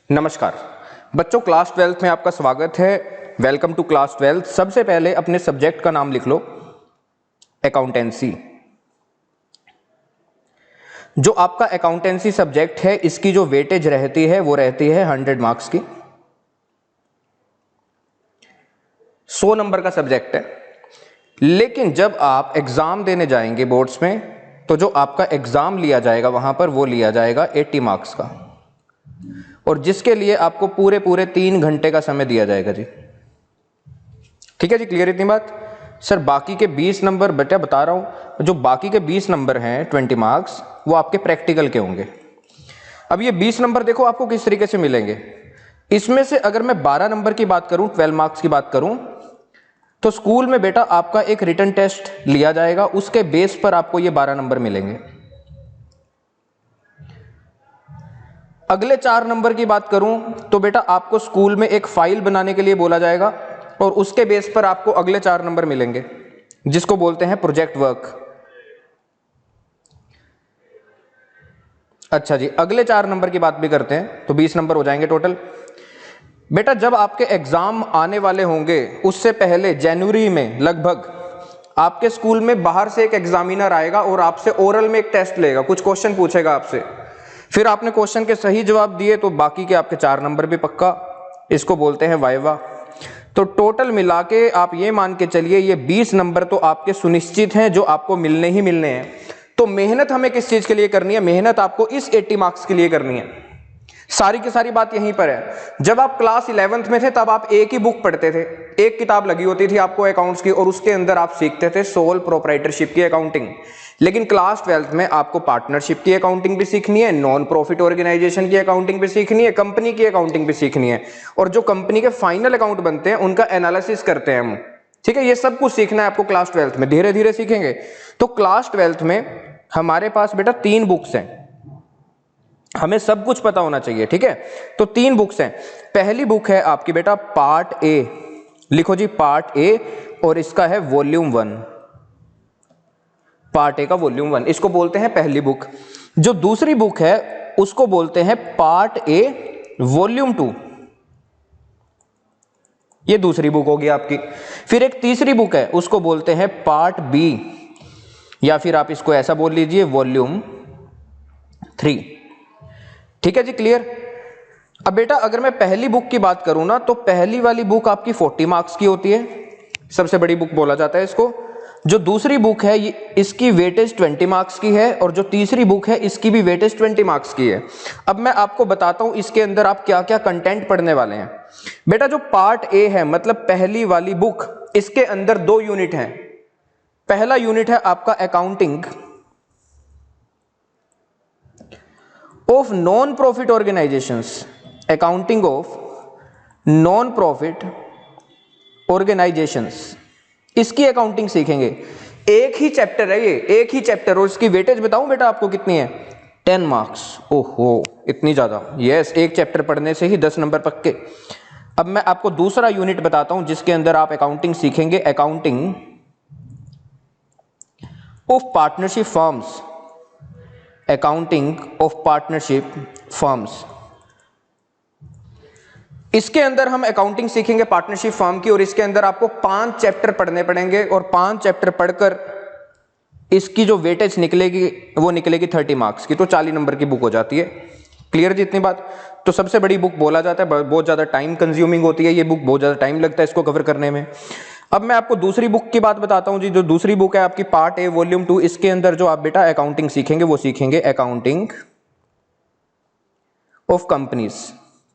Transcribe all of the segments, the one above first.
नमस्कार बच्चों, class 12th में आपका स्वागत है। Welcome to class 12th। सबसे पहले अपने सब्जेक्ट का नाम लिख लो, अकाउंटेंसी। जो आपका अकाउंटेंसी सब्जेक्ट है, इसकी जो वेटेज रहती है वो रहती है 100 मार्क्स की। 100 नंबर का सब्जेक्ट है। लेकिन जब आप एग्जाम देने जाएंगे बोर्ड्स में, तो जो आपका एग्जाम लिया जाएगा वहां पर वो लिया जाएगा 80 मार्क्स का, और जिसके लिए आपको पूरे 3 घंटे का समय दिया जाएगा जी। ठीक है जी, क्लियर इतनी बात? सर बाकी के 20 नंबर बेटा बता रहा हूं, जो बाकी के 20 नंबर हैं 20 मार्क्स, वो आपके प्रैक्टिकल के होंगे। अब ये 20 नंबर देखो आपको किस तरीके से मिलेंगे। इसमें से अगर मैं 12 नंबर की बात करूं, 12 मार्क्स की बात करूं, तो स्कूल में बेटा आपका एक रिटन टेस्ट लिया जाएगा, उसके बेस पर आपको ये 12 नंबर मिलेंगे। अगले 4 नंबर की बात करूं तो बेटा आपको स्कूल में एक फाइल बनाने के लिए बोला जाएगा, और उसके बेस पर आपको अगले 4 नंबर मिलेंगे, जिसको बोलते हैं प्रोजेक्ट वर्क। अच्छा जी, अगले 4 नंबर की बात भी करते हैं तो 20 नंबर हो जाएंगे टोटल। बेटा जब आपके एग्जाम आने वाले होंगे, उससे पहले जनवरी में लगभग आपके स्कूल में बाहर से एक एग्जामिनर आएगा और आपसे ओरल में एक टेस्ट लेगा, कुछ क्वेश्चन पूछेगा आपसे। फिर आपने क्वेश्चन के सही जवाब दिए तो बाकी के आपके 4 नंबर भी पक्का, इसको बोलते हैं वाइवा। तो टोटल मिला के आप ये मान के चलिए, ये 20 नंबर तो आपके सुनिश्चित हैं, जो आपको मिलने ही मिलने हैं। तो मेहनत हमें किस चीज के लिए करनी है? मेहनत आपको इस 80 मार्क्स के लिए करनी है। सारी की सारी बात यहीं पर है। जब आप क्लास 11th में थे तब आप एक ही बुक पढ़ते थे, एक किताब लगी होती थी आपको अकाउंट्स की, और उसके अंदर आप सीखते थे सोल प्रोप्राइटरशिप की अकाउंटिंग। लेकिन क्लास 12th में आपको पार्टनरशिप की अकाउंटिंग भी सीखनी है, नॉन प्रॉफिट ऑर्गेनाइजेशन की अकाउंटिंग भी सीखनी है, कंपनी की अकाउंटिंग भी सीखनी है, और जो कंपनी के फाइनल अकाउंट बनते हैं उनका एनालिसिस करते हैं हम। ठीक है, ये सब कुछ सीखना है आपको क्लास 12th में, धीरे धीरे सीखेंगे। तो क्लास 12th में हमारे पास बेटा 3 बुक्स हैं, हमें सब कुछ पता होना चाहिए। ठीक है, तो 3 बुक्स हैं। पहली बुक है आपकी बेटा पार्ट ए, लिखो जी पार्ट ए, और इसका है वॉल्यूम 1, पार्ट ए का वॉल्यूम 1, इसको बोलते हैं पहली बुक। जो दूसरी बुक है उसको बोलते हैं पार्ट ए वॉल्यूम 2, ये दूसरी बुक होगी आपकी। फिर एक तीसरी बुक है, उसको बोलते हैं पार्ट बी, या फिर आप इसको ऐसा बोल लीजिए वॉल्यूम 3। ठीक है जी, क्लियर? अब बेटा अगर मैं पहली बुक की बात करूं ना, तो पहली वाली बुक आपकी 40 मार्क्स की होती है, सबसे बड़ी बुक बोला जाता है इसको। जो दूसरी बुक है इसकी वेटेज 20 मार्क्स की है, और जो तीसरी बुक है इसकी भी वेटेज 20 मार्क्स की है। अब मैं आपको बताता हूं इसके अंदर आप क्या क्या कंटेंट पढ़ने वाले हैं। बेटा जो पार्ट ए है, मतलब पहली वाली बुक, इसके अंदर 2 यूनिट हैं। पहला यूनिट है आपका accounting of non profit organisations, accounting of non profit organisations, इसकी अकाउंटिंग सीखेंगे। एक ही चैप्टर है ये, एक ही चैप्टर, और इसकी वेटेज बताऊं बेटा आपको कितनी है? 10 मार्क्स। ओहो, इतनी ज्यादा? यस, एक चैप्टर पढ़ने से ही 10 नंबर पक्के। अब मैं आपको दूसरा यूनिट बताता हूं जिसके अंदर आप अकाउंटिंग सीखेंगे, accounting of partnership firms, accounting of partnership firms. इसके अंदर हम अकाउंटिंग सीखेंगे पार्टनरशिप फर्म की, और इसके अंदर आपको 5 चैप्टर पढ़ने पड़ेंगे, और 5 चैप्टर पढ़कर इसकी जो वेटेज निकलेगी वो निकलेगी 30 मार्क्स की, तो 40 नंबर की बुक हो जाती है। क्लियर जी इतनी बात? तो सबसे बड़ी बुक बोला जाता है, बहुत ज्यादा टाइम कंज्यूमिंग होती है ये बुक, बहुत ज्यादा टाइम लगता है इसको कवर करने में। अब मैं आपको दूसरी बुक की बात बताता हूं जी। जो दूसरी बुक है आपकी पार्ट ए वॉल्यूम 2, इसके अंदर जो आप बेटा अकाउंटिंग सीखेंगे वो सीखेंगे अकाउंटिंग ऑफ कंपनीज।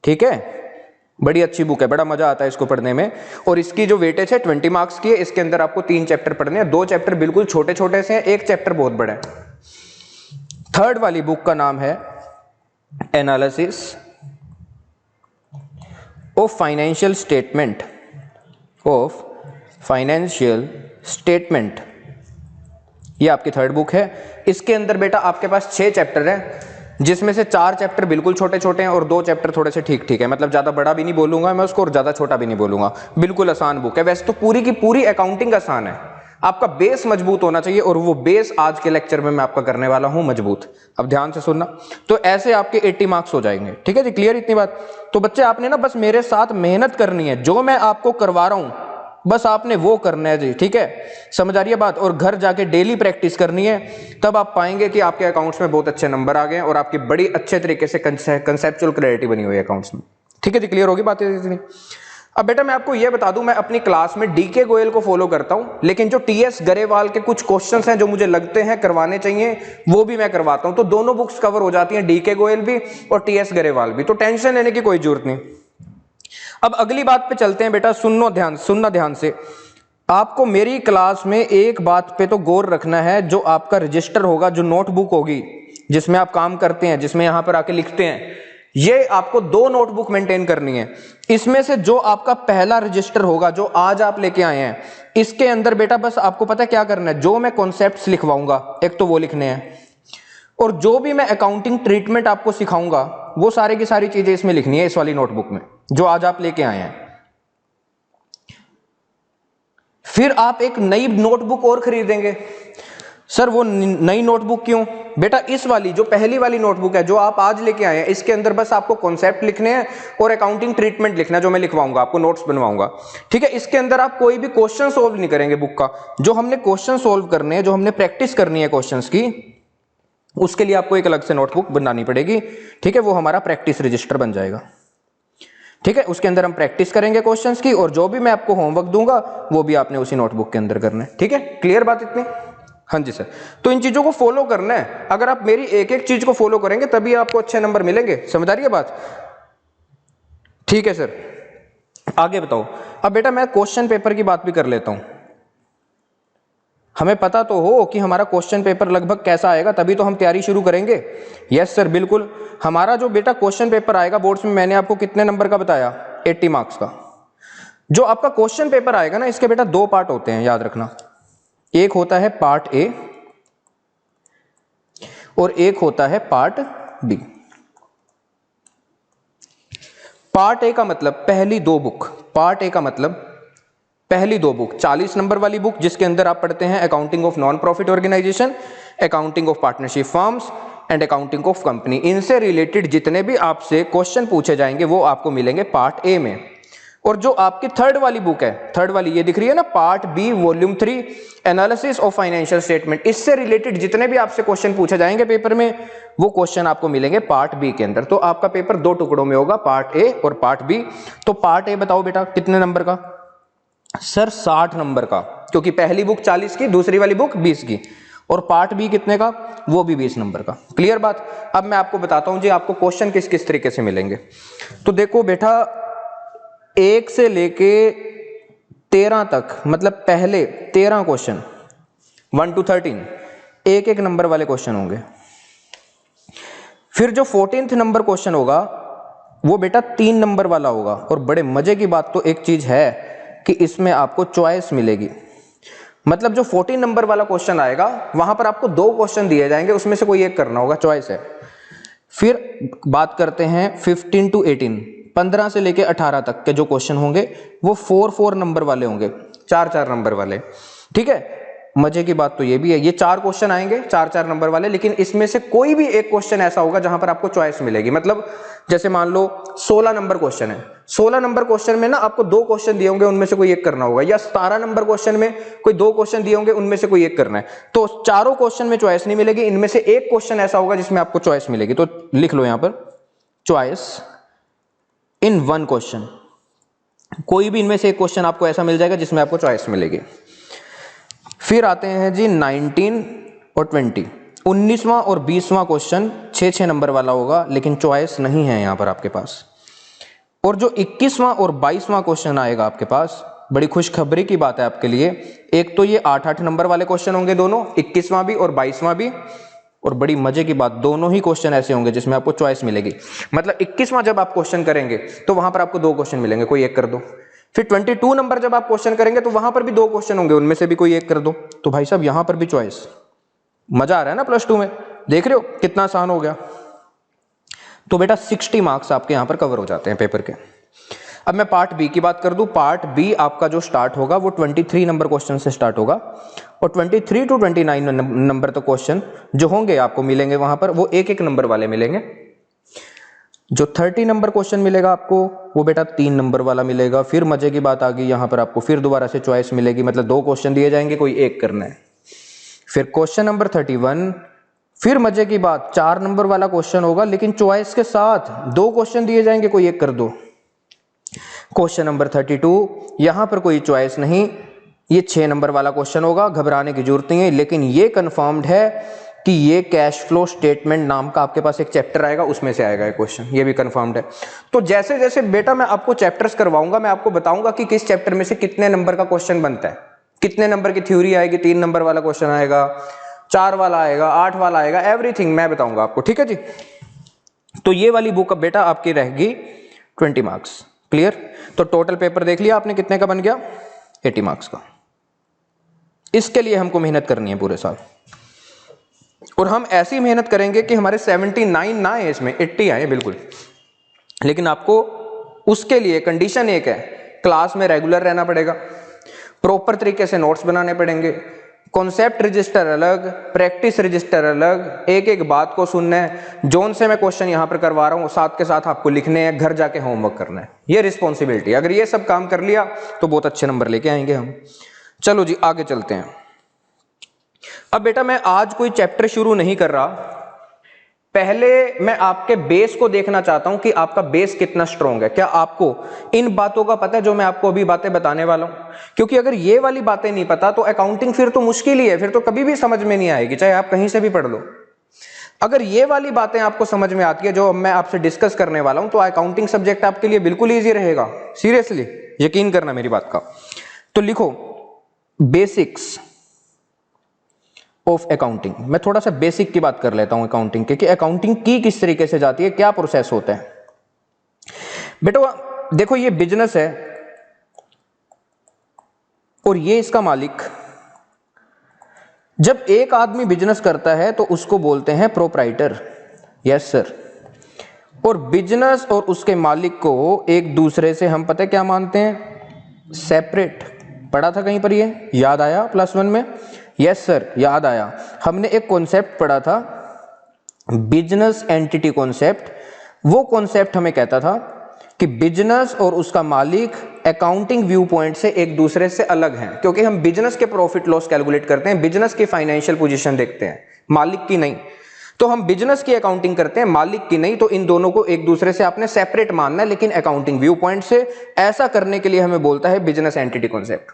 ठीक है, बड़ी अच्छी बुक है, बड़ा मजा आता है इसको पढ़ने में, और इसकी जो वेटेज है 20 मार्क्स की है। इसके अंदर आपको 3 चैप्टर पढ़ने हैं, 2 चैप्टर बिल्कुल छोटे छोटे से हैं, एक चैप्टर बहुत बड़ा है। थर्ड वाली बुक का नाम है analysis of financial statement, of financial statement, ये आपकी थर्ड बुक है। इसके अंदर बेटा आपके पास 6 चैप्टर हैं, जिसमें से 4 चैप्टर बिल्कुल छोटे छोटे हैं और 2 चैप्टर थोड़े से ठीक ठीक है, मतलब ज्यादा बड़ा भी नहीं बोलूंगा मैं उसको और ज्यादा छोटा भी नहीं बोलूंगा, बिल्कुल आसान बुक है। वैसे तो पूरी की पूरी अकाउंटिंग आसान है, आपका बेस मजबूत होना चाहिए, और वो बेस आज के लेक्चर में मैं आपका करने वाला हूं मजबूत। अब ध्यान से सुनना। तो ऐसे आपके 80 मार्क्स हो जाएंगे। ठीक है जी, क्लियर इतनी बात? तो बच्चे आपने ना बस मेरे साथ मेहनत करनी है, जो मैं आपको करवा रहा हूं बस आपने वो करना है जी। ठीक है, समझ आ रही है बात? और घर जाके डेली प्रैक्टिस करनी है, तब आप पाएंगे कि आपके अकाउंट्स में बहुत अच्छे नंबर आ गए और आपकी बड़ी अच्छे तरीके से कंसेप्चुअल क्लैरिटी बनी हुई है अकाउंट्स में। ठीक है जी, क्लियर होगी बातें इतनी? अब बेटा मैं आपको यह बता दूं, मैं अपनी क्लास में डीके गोयल को फॉलो करता हूं, लेकिन जो टीएस गरेवाल के कुछ क्वेश्चंस हैं जो मुझे लगते हैं करवाने चाहिए वो भी मैं करवाता हूं। तो दोनों बुक्स कवर हो जाती हैं, डीके गोयल भी और टीएस गरेवाल भी, तो टेंशन लेने की कोई जरूरत नहीं। अब अगली बात पे चलते हैं बेटा, सुनना ध्यान से। आपको मेरी क्लास में एक बात पे तो गौर रखना है, जो आपका रजिस्टर होगा, जो नोटबुक होगी जिसमें आप काम करते हैं, जिसमें यहां पर आके लिखते हैं, ये आपको 2 नोटबुक मेंटेन करनी है। इसमें से जो आपका पहला रजिस्टर होगा जो आज आप लेके आए हैं, इसके अंदर बेटा बस आपको पता है क्या करना है, जो मैं कॉन्सेप्ट्स लिखवाऊंगा एक तो वो लिखने हैं, और जो भी मैं अकाउंटिंग ट्रीटमेंट आपको सिखाऊंगा वो सारी की सारी चीजें इसमें लिखनी है, इस वाली नोटबुक में जो आज आप लेके आए हैं। फिर आप एक नई नोटबुक और खरीदेंगे। सर वो नई नोटबुक क्यों? बेटा इस वाली जो पहली वाली नोटबुक है जो आप आज लेके आए हैं, इसके अंदर बस आपको कॉन्सेप्ट लिखने हैं और अकाउंटिंग ट्रीटमेंट लिखना है, जो मैं लिखवाऊंगा आपको, नोट्स बनवाऊंगा। ठीक है, इसके अंदर आप कोई भी क्वेश्चन सोल्व नहीं करेंगे बुक का। जो हमने क्वेश्चन सोल्व करने हैं, जो हमने प्रैक्टिस करनी है क्वेश्चंस की, उसके लिए आपको एक अलग से नोटबुक बनानी पड़ेगी। ठीक है, वो हमारा प्रैक्टिस रजिस्टर बन जाएगा। ठीक है, उसके अंदर हम प्रैक्टिस करेंगे क्वेश्चंस की, और जो भी मैं आपको होमवर्क दूंगा वो भी आपने उसी नोटबुक के अंदर करना है। ठीक है, क्लियर बात इतनी? हाँ जी सर। तो इन चीजों को फॉलो करना है। अगर आप मेरी एक एक चीज को फॉलो करेंगे तभी आपको अच्छे नंबर मिलेंगे। समझ आ रही है बात? ठीक है सर, आगे बताओ। अब बेटा मैं क्वेश्चन पेपर की बात भी कर लेता हूं। हमें पता तो हो कि हमारा क्वेश्चन पेपर लगभग कैसा आएगा, तभी तो हम तैयारी शुरू करेंगे। यस सर, बिल्कुल। हमारा जो बेटा क्वेश्चन पेपर आएगा बोर्ड्स में, मैंने आपको कितने नंबर का बताया? 80 मार्क्स का। जो आपका क्वेश्चन पेपर आएगा ना, इसके बेटा 2 पार्ट होते हैं, याद रखना। एक होता है पार्ट ए और एक होता है पार्ट बी। पार्ट ए का मतलब पहली 2 बुक, पार्ट ए का मतलब पहली 2 बुक, 40 नंबर वाली बुक जिसके अंदर आप पढ़ते हैं accounting of non profit organisation, accounting of partnership firms and accounting of company. इनसे रिलेटेड जितने भी आपसे क्वेश्चन पूछे जाएंगे वो आपको मिलेंगे पार्ट ए में। और जो आपकी 3rd वाली बुक है, 3rd वाली ये दिख रही है ना, part B volume 3 analysis of financial statement, इससे रिलेटेड जितने भी आपसे क्वेश्चन पूछे जाएंगे पेपर में, वो क्वेश्चन आपको मिलेंगे पार्ट बी के अंदर। तो आपका पेपर 2 टुकड़ों में होगा, पार्ट ए और पार्ट बी। तो पार्ट ए बताओ बेटा कितने नंबर का? सर 60 नंबर का, क्योंकि पहली बुक 40 की, दूसरी वाली बुक 20 की, और पार्ट बी कितने का? वो भी 20 नंबर का। क्लियर बात? अब मैं आपको बताता हूं जी आपको क्वेश्चन किस किस तरीके से मिलेंगे। तो देखो बेटा 1 से लेके 13 तक, मतलब पहले 13 क्वेश्चन 1 to 13 एक एक नंबर वाले क्वेश्चन होंगे। फिर जो 14th नंबर क्वेश्चन होगा वो बेटा 3 नंबर वाला होगा। और बड़े मजे की बात तो एक चीज है कि इसमें आपको चॉइस मिलेगी। मतलब जो 14 नंबर वाला क्वेश्चन आएगा वहां पर आपको 2 क्वेश्चन दिए जाएंगे, उसमें से कोई एक करना होगा, चॉइस है। फिर बात करते हैं 15 to 18, 15 से लेके 18 तक के जो क्वेश्चन होंगे वो 4 नंबर वाले होंगे, 4 नंबर वाले। ठीक है, मजे की बात तो ये भी है, ये 4 क्वेश्चन आएंगे 4 नंबर वाले, लेकिन इसमें से कोई भी एक क्वेश्चन ऐसा होगा जहां पर आपको चॉइस मिलेगी। मतलब जैसे मान लो 16 नंबर क्वेश्चन है, 16 नंबर क्वेश्चन में ना आपको 2 क्वेश्चन दिए होंगे, उनमें से कोई एक करना होगा, या 17 नंबर क्वेश्चन में कोई 2 क्वेश्चन दिए होंगे, उनमें से कोई एक करना है। तो चारों क्वेश्चन में चॉइस नहीं मिलेगी, इनमें से एक क्वेश्चन ऐसा होगा जिसमें आपको चॉइस मिलेगी। तो लिख लो यहां पर चॉइस इन 1 क्वेश्चन। कोई भी इनमें से एक क्वेश्चन आपको ऐसा मिल जाएगा जिसमें आपको चॉइस मिलेगी। फिर आते हैं जी 19 और 20, 19वां और 20वां क्वेश्चन 6 नंबर वाला होगा, लेकिन चॉइस नहीं है यहां पर आपके पास। और जो 21वां और 22वां क्वेश्चन आएगा आपके पास, बड़ी खुशखबरी की बात है आपके लिए, एक तो ये 8 नंबर वाले क्वेश्चन होंगे दोनों, 21वां भी और 22वां भी। और बड़ी मजे की बात, दोनों ही क्वेश्चन ऐसे होंगे जिसमें आपको चॉइस मिलेगी। मतलब 21वां जब आप क्वेश्चन करेंगे तो वहां पर आपको 2 क्वेश्चन मिलेंगे, कोई एक कर दो। फिर 22 नंबर जब आप क्वेश्चन करेंगे तो वहां पर भी 2 क्वेश्चन होंगे, उनमें से भी कोई एक कर दो। तो भाई साहब यहां पर भी चॉइस। मजा आ रहा है ना प्लस 2 में? देख रहे हो कितना आसान हो गया। तो बेटा 60 मार्क्स आपके यहां पर कवर हो जाते हैं पेपर के। अब मैं पार्ट बी की बात कर दूं, पार्ट बी आपका जो स्टार्ट होगा वो 23 नंबर क्वेश्चन से स्टार्ट होगा और 23 टू 29 नंबर तक क्वेश्चन जो होंगे आपको मिलेंगे वहां पर, वो एक एक नंबर वाले मिलेंगे। जो 30 नंबर क्वेश्चन मिलेगा आपको वो बेटा 3 नंबर वाला मिलेगा। फिर मजे की बात आ गई, यहां पर आपको फिर दोबारा से चॉइस मिलेगी, मतलब 2 क्वेश्चन दिए जाएंगे, कोई एक करना है। फिर क्वेश्चन नंबर 31, फिर मजे की बात 4 नंबर वाला क्वेश्चन होगा लेकिन चॉइस के साथ 2 क्वेश्चन दिए जाएंगे, कोई एक कर दो। क्वेश्चन नंबर 32, यहां पर कोई चॉइस नहीं, ये 6 नंबर वाला क्वेश्चन होगा, घबराने की जरूरत नहीं है, लेकिन ये कंफर्म्ड है कि ये कैश फ्लो स्टेटमेंट नाम का आपके पास एक चैप्टर आएगा, उसमें से आएगा ये क्वेश्चन, ये भी कंफर्म्ड है। तो जैसे जैसे बेटा मैं आपको चैप्टर्स करवाऊंगा, मैं आपको बताऊंगा कि किस चैप्टर में से कितने नंबर का क्वेश्चन बनता है, कितने नंबर की थ्योरी आएगी, 3 नंबर वाला क्वेश्चन आएगा, 4 वाला आएगा, 8 वाला आएगा, एवरीथिंग मैं बताऊंगा आपको, ठीक है जी। तो ये वाली बुक अब बेटा आपकी रहेगी 20 मार्क्स, क्लियर। तो टोटल पेपर देख लिया आपने कितने का बन गया, 80 मार्क्स का। इसके लिए हमको मेहनत करनी है पूरे साल, और हम ऐसी मेहनत करेंगे कि हमारे 79 ना आए, इसमें 80 आए बिल्कुल। लेकिन आपको उसके लिए कंडीशन एक है, क्लास में रेगुलर रहना पड़ेगा, प्रॉपर तरीके से नोट्स बनाने पड़ेंगे, कॉन्सेप्ट रजिस्टर अलग, प्रैक्टिस रजिस्टर अलग, एक एक बात को सुनना है, जोन से मैं क्वेश्चन यहां पर करवा रहा हूं साथ के साथ आपको लिखने हैं, घर जाके होमवर्क करना है, ये रिस्पॉन्सिबिलिटी। अगर ये सब काम कर लिया तो बहुत अच्छे नंबर लेके आएंगे हम। चलो जी आगे चलते हैं। अब बेटा मैं आज कोई चैप्टर शुरू नहीं कर रहा, पहले मैं आपके बेस को देखना चाहता हूं कि आपका बेस कितना स्ट्रांग है। क्या आपको इन बातों का पता है जो मैं आपको अभी बातें बताने वाला हूं? क्योंकि अगर ये वाली बातें नहीं पता तो अकाउंटिंग फिर तो मुश्किल ही है, फिर तो कभी भी समझ में नहीं आएगी, चाहे आप कहीं से भी पढ़ लो। अगर ये वाली बातें आपको समझ में आती है जो मैं आपसे डिस्कस करने वाला हूं, तो अकाउंटिंग सब्जेक्ट आपके लिए बिल्कुल ईजी रहेगा, सीरियसली यकीन करना मेरी बात का। तो लिखो बेसिक्स ऑफ अकाउंटिंग। मैं थोड़ा सा बेसिक की बात कर लेता हूं अकाउंटिंग के, कि अकाउंटिंग की किस तरीके से जाती है, क्या प्रोसेस होता है। बेटा देखो ये बिजनेस है और ये इसका मालिक। जब एक आदमी बिजनेस करता है तो उसको बोलते हैं प्रोप्राइटर, यस सर। और बिजनेस और उसके मालिक को एक दूसरे से हम पता है क्या मानते हैं, सेपरेट। पढ़ा था कहीं पर, ये याद आया +1 में? यस सर याद आया। हमने एक कॉन्सेप्ट पढ़ा था बिजनेस एंटिटी कॉन्सेप्ट। वो कॉन्सेप्ट हमें कहता था कि बिजनेस और उसका मालिक अकाउंटिंग व्यू पॉइंट से एक दूसरे से अलग हैं, क्योंकि हम बिजनेस के प्रॉफिट लॉस कैलकुलेट करते हैं, बिजनेस की फाइनेंशियल पोजीशन देखते हैं, मालिक की नहीं। तो हम बिजनेस की अकाउंटिंग करते हैं, मालिक की नहीं। तो इन दोनों को एक दूसरे से आपने सेपरेट मानना है, लेकिन अकाउंटिंग व्यू पॉइंट से। ऐसा करने के लिए हमें बोलता है बिजनेस एंटिटी कॉन्सेप्ट।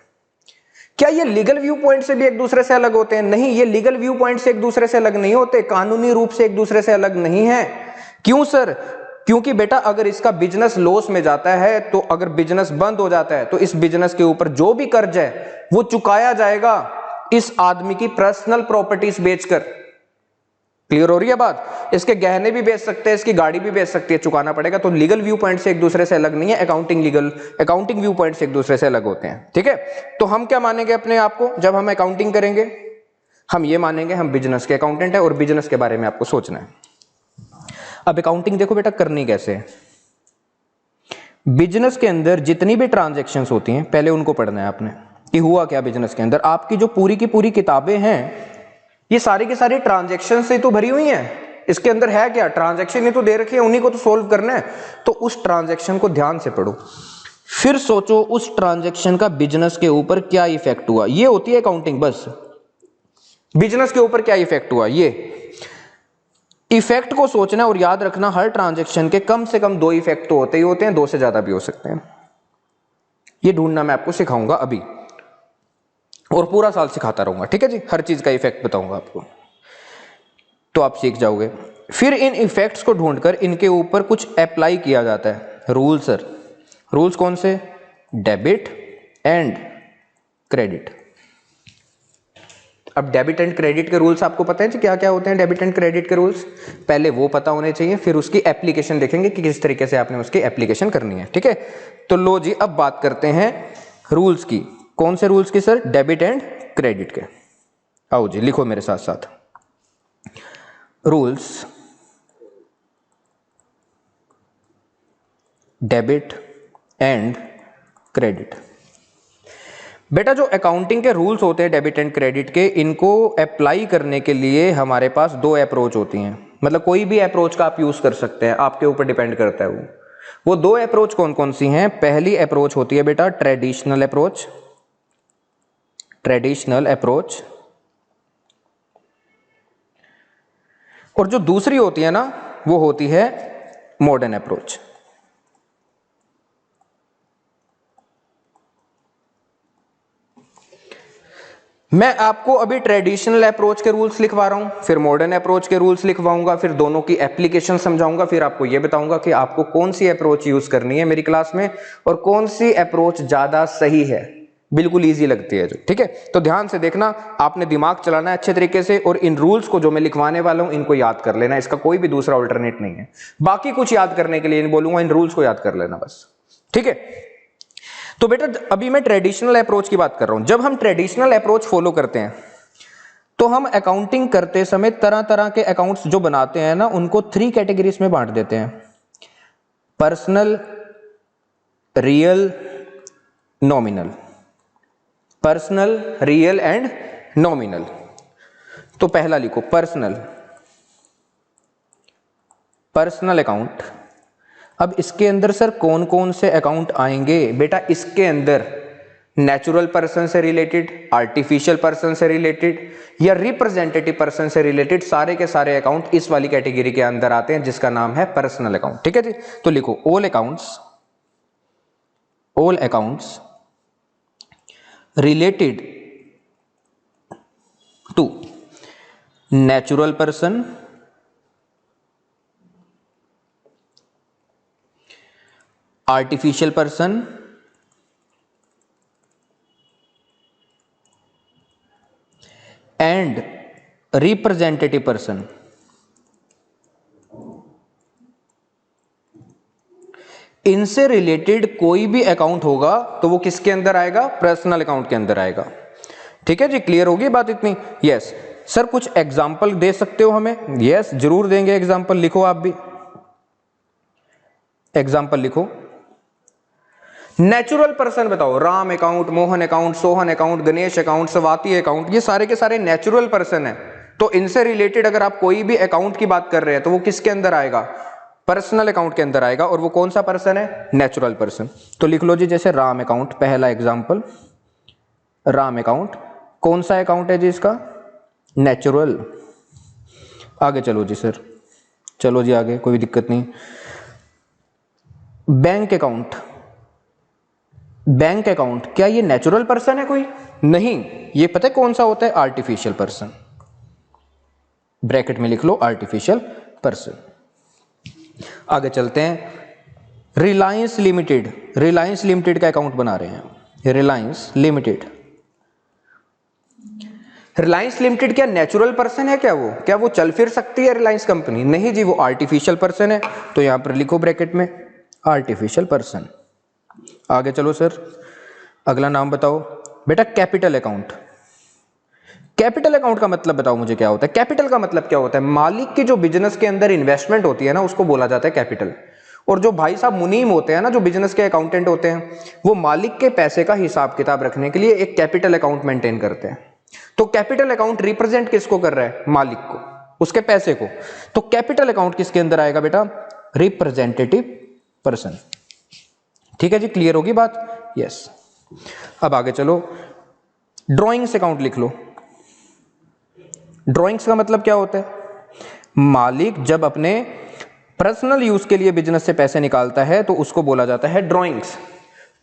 क्या ये लीगल व्यू पॉइंट से भी एक दूसरे से अलग होते हैं? नहीं, ये लीगल व्यू पॉइंट से एक दूसरे से अलग नहीं होते, कानूनी रूप से एक दूसरे से अलग नहीं है। क्यों सर? क्योंकि बेटा अगर इसका बिजनेस लॉस में जाता है, तो अगर बिजनेस बंद हो जाता है, तो इस बिजनेस के ऊपर जो भी कर्ज है वो चुकाया जाएगा इस आदमी की पर्सनल प्रॉपर्टीज बेचकर। क्लियर हो रही है बात? इसके गहने भी बेच सकते हैं, इसकी गाड़ी भी बेच सकती है, चुकाना पड़ेगा। तो लीगल व्यू पॉइंट से एक दूसरे से अलग नहीं है, अकाउंटिंग व्यू पॉइंट से एक दूसरे से अलग होते हैं, ठीक है। तो हम क्या मानेंगे अपने आप को जब हम अकाउंटिंग करेंगे? हम ये मानेंगे हम बिजनेस के अकाउंटेंट है और बिजनेस के बारे में आपको सोचना है। अब अकाउंटिंग देखो बेटा करनी कैसे है। बिजनेस के अंदर जितनी भी ट्रांजैक्शंस होती हैं पहले उनको पढ़ना है आपने, कि हुआ क्या बिजनेस के अंदर। आपकी जो पूरी की पूरी किताबें हैं ये सारी की सारी ट्रांजैक्शन से तो भरी हुई हैं। इसके अंदर है क्या, ट्रांजैक्शन ही तो दे रखी है, उन्हीं को तो सोल्व करना है। तो उस ट्रांजैक्शन को ध्यान से पढ़ो, फिर सोचो उस ट्रांजैक्शन का बिजनेस के ऊपर क्या इफेक्ट हुआ। ये होती है अकाउंटिंग, बस बिजनेस के ऊपर क्या इफेक्ट हुआ, ये इफेक्ट को सोचना और याद रखना। हर ट्रांजैक्शन के कम से कम 2 इफेक्ट तो होते ही होते हैं, 2 से ज्यादा भी हो सकते हैं। ये ढूंढना मैं आपको सिखाऊंगा अभी, और पूरा साल सिखाता रहूंगा, ठीक है जी। हर चीज का इफेक्ट बताऊंगा आपको, तो आप सीख जाओगे। फिर इन इफेक्ट्स को ढूंढकर इनके ऊपर कुछ अप्लाई किया जाता है रूल। सर रूल्स कौन से? Debit and credit. अब डेबिट एंड क्रेडिट के रूल्स आपको पता है जी क्या क्या होते हैं? डेबिट एंड क्रेडिट के रूल्स पहले वो पता होने चाहिए, फिर उसकी एप्लीकेशन देखेंगे कि किस तरीके से आपने उसकी एप्लीकेशन करनी है, ठीक है। तो लो जी अब बात करते हैं रूल्स की। कौन से रूल्स की सर? डेबिट एंड क्रेडिट के। आओ जी लिखो मेरे साथ साथ। Rules debit and credit. बेटा जो अकाउंटिंग के रूल्स होते हैं डेबिट एंड क्रेडिट के, इनको अप्लाई करने के लिए हमारे पास दो अप्रोच होती हैं। मतलब कोई भी अप्रोच का आप यूज कर सकते हैं, आपके ऊपर डिपेंड करता है वो दो अप्रोच कौन कौन सी हैं। पहली अप्रोच होती है बेटा ट्रेडिशनल अप्रोच, ट्रेडिशनल अप्रोच, और जो दूसरी होती है ना वो होती है मॉडर्न अप्रोच। मैं आपको अभी ट्रेडिशनल अप्रोच के रूल्स लिखवा रहा हूं, फिर मॉडर्न अप्रोच के रूल्स लिखवाऊंगा, फिर दोनों की एप्लीकेशन समझाऊंगा, फिर आपको यह बताऊंगा कि आपको कौन सी अप्रोच यूज करनी है मेरी क्लास में और कौन सी अप्रोच ज्यादा सही है, बिल्कुल इजी लगती है जो। ठीक है, तो ध्यान से देखना, आपने दिमाग चलाना है अच्छे तरीके से, और इन रूल्स को जो मैं लिखवाने वाला हूं इनको याद कर लेना, इसका कोई भी दूसरा अल्टरनेट नहीं है। बाकी कुछ याद करने के लिए नहीं बोलूंगा, इन रूल्स को याद कर लेना बस। ठीक है, तो बेटा अभी मैं ट्रेडिशनल अप्रोच की बात कर रहा हूं। जब हम ट्रेडिशनल अप्रोच फॉलो करते हैं तो हम अकाउंटिंग करते समय तरह तरह के अकाउंट्स जो बनाते हैं ना, उनको 3 कैटेगरीज में बांट देते हैं, personal, real, nominal. Personal, real and nominal. तो पहला लिखो पर्सनल, पर्सनल अकाउंट। अब इसके अंदर सर कौन कौन से अकाउंट आएंगे? बेटा इसके अंदर नेचुरल पर्सन से रिलेटेड, आर्टिफिशियल पर्सन से रिलेटेड या रिप्रेजेंटेटिव पर्सन से रिलेटेड सारे के सारे अकाउंट इस वाली कैटेगरी के अंदर आते हैं, जिसका नाम है पर्सनल अकाउंट। ठीक है जी, तो लिखो all accounts, all accounts related to natural person, artificial person and representative person. इनसे रिलेटेड कोई भी अकाउंट होगा तो वो किसके अंदर आएगा? पर्सनल अकाउंट के अंदर आएगा। ठीक है जी, क्लियर होगी बात इतनी? यस सर, कुछ एग्जाम्पल दे सकते हो हमें? यस जरूर देंगे एग्जाम्पल, लिखो आप भी एग्जाम्पल लिखो। नेचुरल पर्सन बताओ, Ram account, Mohan account, Sohan account, Ganesh account, Swati account, ये सारे के सारे नेचुरल पर्सन है। तो इनसे रिलेटेड अगर आप कोई भी अकाउंट की बात कर रहे हैं तो वो किसके अंदर आएगा? पर्सनल अकाउंट के अंदर आएगा। और वो कौन सा पर्सन है? Natural person. तो लिख लो जी, जैसे राम अकाउंट, पहला एग्जाम्पल राम अकाउंट। कौन सा अकाउंट है जी इसका? नेचुरल। आगे चलो जी सर, चलो जी आगे, कोई दिक्कत नहीं। बैंक अकाउंट, बैंक अकाउंट क्या ये नेचुरल पर्सन है कोई? नहीं, ये पता है कौन सा होता है? Artificial person. ब्रैकेट में लिख लो आर्टिफिशियल पर्सन। आगे चलते हैं, रिलायंस लिमिटेड, रिलायंस लिमिटेड का अकाउंट बना रहे हैं, रिलायंस लिमिटेड। रिलायंस लिमिटेड क्या नेचुरल पर्सन है? क्या वो चल फिर सकती है रिलायंस कंपनी? नहीं जी, वो आर्टिफिशियल पर्सन है। तो यहां पर लिखो ब्रैकेट में आर्टिफिशियल पर्सन। आगे चलो सर, अगला नाम बताओ बेटा। Capital account. कैपिटल अकाउंट का मतलब बताओ मुझे क्या होता है? कैपिटल का मतलब क्या होता है? मालिक की जो बिजनेस के अंदर इन्वेस्टमेंट होती है ना, उसको बोला जाता है कैपिटल। और जो भाई साहब मुनीम होते हैं ना, जो बिजनेस के अकाउंटेंट होते हैं, वो मालिक के पैसे का हिसाब किताब रखने के लिए एक कैपिटल अकाउंट मेंटेन करते हैं। तो कैपिटल अकाउंट रिप्रेजेंट किसको कर रहा है? मालिक को, उसके पैसे को। तो कैपिटल अकाउंट किसके अंदर आएगा बेटा? Representative person. ठीक है जी, क्लियर होगी बात? यस। अब आगे चलो, ड्रॉइंग्स अकाउंट लिख लो। ड्रॉइंग्स का मतलब क्या होता है? मालिक जब अपने पर्सनल यूज के लिए बिजनेस से पैसे निकालता है तो उसको बोला जाता है ड्रॉइंग्स।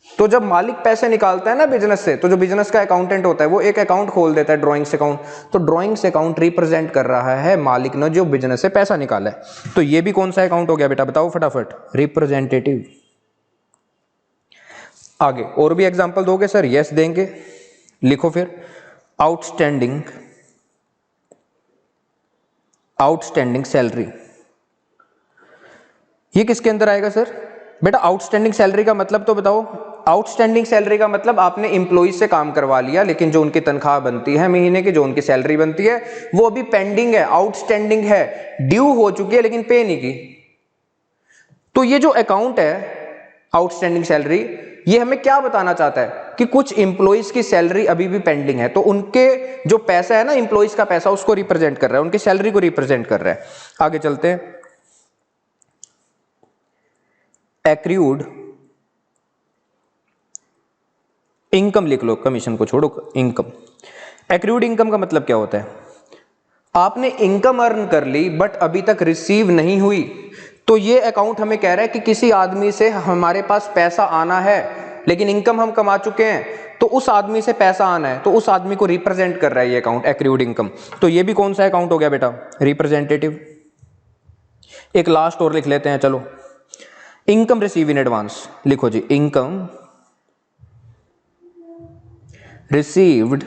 तो जब मालिक पैसे निकालता है ना बिजनेस से, तो जो बिजनेस का अकाउंटेंट होता है वो एक अकाउंट खोल देता है, ड्रॉइंग्स अकाउंट। तो ड्रॉइंग्स अकाउंट रिप्रेजेंट कर रहा है मालिक ने जो बिजनेस से पैसा निकाला है। तो ये भी कौन सा अकाउंट हो गया बेटा? बताओ फटाफट। रिप्रेजेंटेटिव। आगे और भी एग्जांपल दोगे सर? यस देंगे, लिखो फिर। आउटस्टैंडिंग, आउटस्टैंडिंग सैलरी, ये किसके अंदर आएगा सर? बेटा आउटस्टैंडिंग सैलरी का मतलब तो बताओ। आउटस्टैंडिंग सैलरी का मतलब आपने एम्प्लॉय से काम करवा लिया, लेकिन जो उनकी तनख्वाह बनती है महीने की, जो उनकी सैलरी बनती है, वो अभी पेंडिंग है, आउटस्टैंडिंग है, ड्यू हो चुकी है लेकिन पे नहीं की। तो ये जो अकाउंट है आउटस्टैंडिंग सैलरी, ये हमें क्या बताना चाहता है कि कुछ इंप्लॉइज की सैलरी अभी भी पेंडिंग है, तो उनके जो पैसा है ना, इंप्लॉइज का पैसा, उसको रिप्रेजेंट कर रहा है, उनकी सैलरी को रिप्रेजेंट कर रहा है। आगे चलते हैं। एक्रूड इनकम लिख लो, कमीशन को छोड़ो, इनकम। एक्रूड इनकम का मतलब क्या होता है? आपने इनकम अर्न कर ली बट अभी तक रिसीव नहीं हुई, तो ये अकाउंट हमें कह रहा है कि किसी आदमी से हमारे पास पैसा आना है, लेकिन इनकम हम कमा चुके हैं, तो उस आदमी से पैसा आना है, तो उस आदमी को रिप्रेजेंट कर रहा है ये अकाउंट, एक्रूड इनकम। तो ये भी कौन सा अकाउंट हो गया बेटा? रिप्रेजेंटेटिव। एक लास्ट और लिख लेते हैं, चलो। इनकम रिसीव इन एडवांस लिखो जी, इनकम रिसीव्ड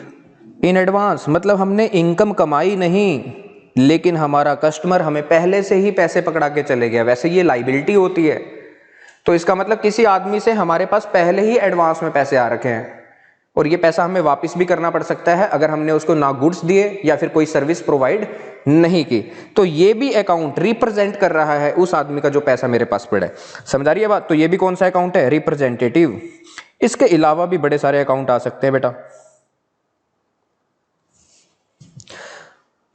इन एडवांस, मतलब हमने इनकम कमाई नहीं, लेकिन हमारा कस्टमर हमें पहले से ही पैसे पकड़ा के चले गया। वैसे ये लाइबिलिटी होती है, तो इसका मतलब किसी आदमी से हमारे पास पहले ही एडवांस में पैसे आ रखे हैं, और ये पैसा हमें वापस भी करना पड़ सकता है अगर हमने उसको ना गुड्स दिए या फिर कोई सर्विस प्रोवाइड नहीं की। तो ये भी अकाउंट रिप्रेजेंट कर रहा है उस आदमी का जो पैसा मेरे पास पड़ा है। समझ आ रही है बात? तो ये भी कौन सा अकाउंट है? रिप्रेजेंटेटिव। इसके अलावा भी बड़े सारे अकाउंट आ सकते हैं बेटा।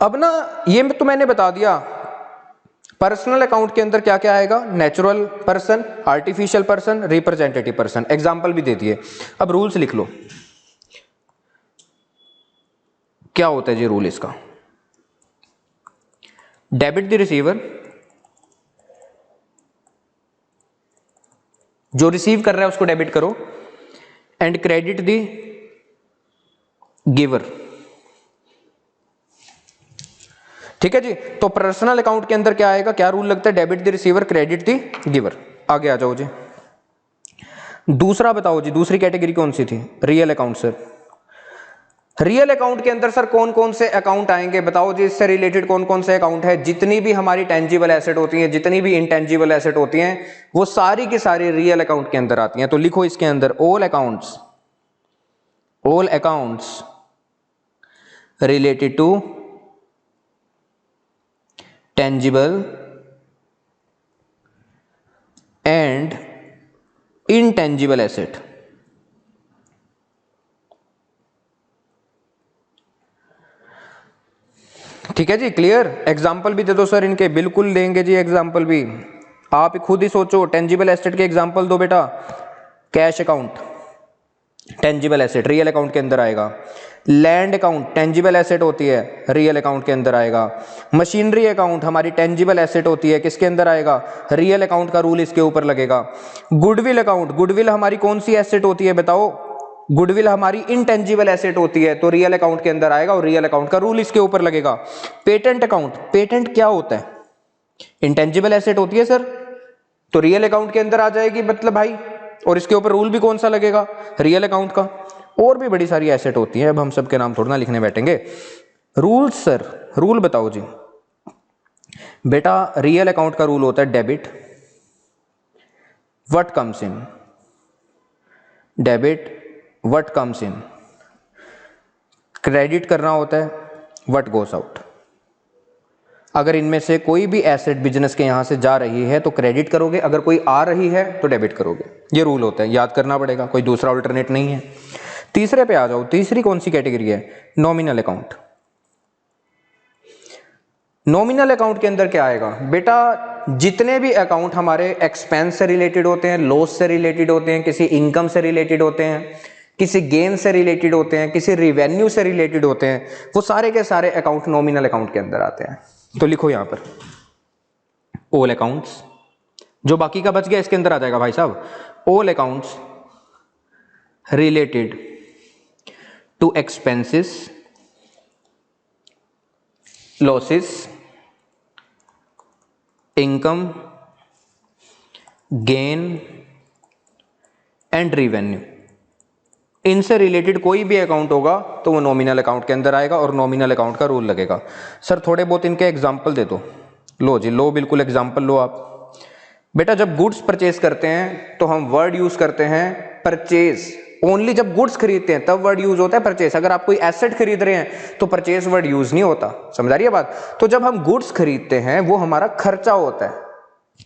अब ना ये तो मैंने बता दिया, पर्सनल अकाउंट के अंदर क्या क्या आएगा? Natural person, artificial person, representative person. Example भी दे दिए। अब रूल्स लिख लो, क्या होता है जी रूल इसका? डेबिट द रिसीवर, जो रिसीव कर रहा है उसको डेबिट करो, एंड क्रेडिट द गिवर। ठीक है जी। तो पर्सनल अकाउंट के अंदर क्या आएगा, क्या रूल लगता है? Debit the receiver, credit the giver. आगे आ जाओ जी। दूसरा बताओ जी, दूसरी कैटेगरी कौन सी थी? Real account sir. Real account के अंदर सर कौन कौन से अकाउंट आएंगे बताओ जी, इससे रिलेटेड कौन कौन से अकाउंट है? जितनी भी हमारी टेंजिबल एसेट होती हैं, जितनी भी इनटेंजिबल एसेट होती हैं, वो सारी की सारी रियल अकाउंट के अंदर आती हैं। तो लिखो इसके अंदर, all accounts related to tangible and intangible asset. ठीक है जी, क्लियर? एग्जाम्पल भी दे दो सर इनके। बिल्कुल देंगे जी एग्जाम्पल भी, आप खुद ही सोचो। टेंजिबल एसेट के एग्जाम्पल दो बेटा। Cash account tangible asset real account के अंदर आएगा। लैंड अकाउंट टेंजिबल एसेट होती है, रियल अकाउंट के अंदर आएगा। मशीनरी अकाउंट हमारी टेंजिबल एसेट होती है, किसके अंदर आएगा? रियल अकाउंट का रूल इसके ऊपर लगेगा। गुडविल अकाउंट, गुडविल हमारी कौन सी एसेट होती है बताओ? गुडविल हमारी इनटेंजिबल एसेट होती है, तो रियल अकाउंट के अंदर आएगा और रियल अकाउंट का रूल इसके ऊपर लगेगा। पेटेंट अकाउंट, पेटेंट क्या होता है? इंटेंजिबल एसेट होती है सर, तो रियल अकाउंट के अंदर आ जाएगी मतलब भाई, और इसके ऊपर रूल भी कौन सा लगेगा? रियल अकाउंट का। और भी बड़ी सारी एसेट होती है, अब हम सबके नाम थोड़ा ना लिखने बैठेंगे। रूल सर, रूल बताओ जी बेटा। रियल अकाउंट का रूल होता है debit what comes in, debit what comes in. Credit करना होता है व्हाट गोस आउट। अगर इनमें से कोई भी एसेट बिजनेस के यहां से जा रही है तो क्रेडिट करोगे, अगर कोई आ रही है तो डेबिट करोगे। ये रूल होता है, याद करना पड़ेगा, कोई दूसरा अल्टरनेट नहीं है। तीसरे पे आ जाओ। तीसरी कौन सी कैटेगरी है? Nominal account. नॉमिनल अकाउंट के अंदर क्या आएगा बेटा? जितने भी अकाउंट हमारे एक्सपेंस से रिलेटेड होते हैं, लॉस से रिलेटेड होते हैं, किसी इनकम से रिलेटेड होते हैं, किसी गेन से रिलेटेड होते हैं, किसी रिवेन्यू से रिलेटेड होते हैं, वो सारे के सारे अकाउंट नॉमिनल अकाउंट के अंदर आते हैं। तो लिखो यहां पर ऑल अकाउंट्स, जो बाकी का बच गया इसके अंदर आ जाएगा भाई साहब। All accounts related to expenses, losses, income, gain and revenue, इनसे रिलेटेड कोई भी अकाउंट होगा तो वो नॉमिनल अकाउंट के अंदर आएगा और नॉमिनल अकाउंट का रूल लगेगा। सर थोड़े बहुत इनके एग्जाम्पल दे दो। लो जी, लो बिल्कुल एग्जाम्पल लो आप बेटा। जब गुड्स परचेज करते हैं तो हम वर्ड यूज करते हैं परचेज। ओनली जब गुड्स खरीदते हैं तब वर्ड यूज होता है परचेज। अगर आप कोई एसेट खरीद रहे हैं तो परचेज वर्ड यूज नहीं होता। समझ आ रही है बात? तो जब हम गुड्स खरीदते हैं वो हमारा खर्चा होता है,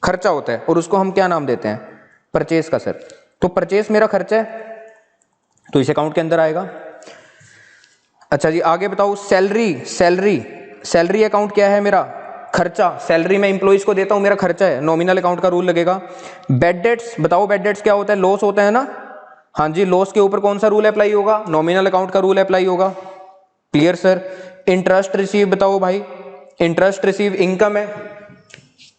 खर्चा होता है, और उसको हम क्या नाम देते हैं? परचेस का सर, तो परचेस मेरा खर्चा है तो इस अकाउंट के अंदर आएगा। अच्छा जी आगे बताओ, सैलरी, सैलरी अकाउंट क्या है मेरा, खर्चा, सैलरी मैं इंप्लॉइज को देता हूं, मेरा खर्चा है, नॉमिनल अकाउंट का रूल लगेगा। बैड डेट्स बताओ, बैड डेट्स क्या होता है, लॉस होता है ना, हाँ जी, लॉस के ऊपर कौन सा रूल अप्लाई होगा, नॉमिनल अकाउंट का रूल अप्लाई होगा। Clear sir. इंटरेस्ट रिसीव बताओ भाई, इंटरेस्ट रिसीव इनकम है,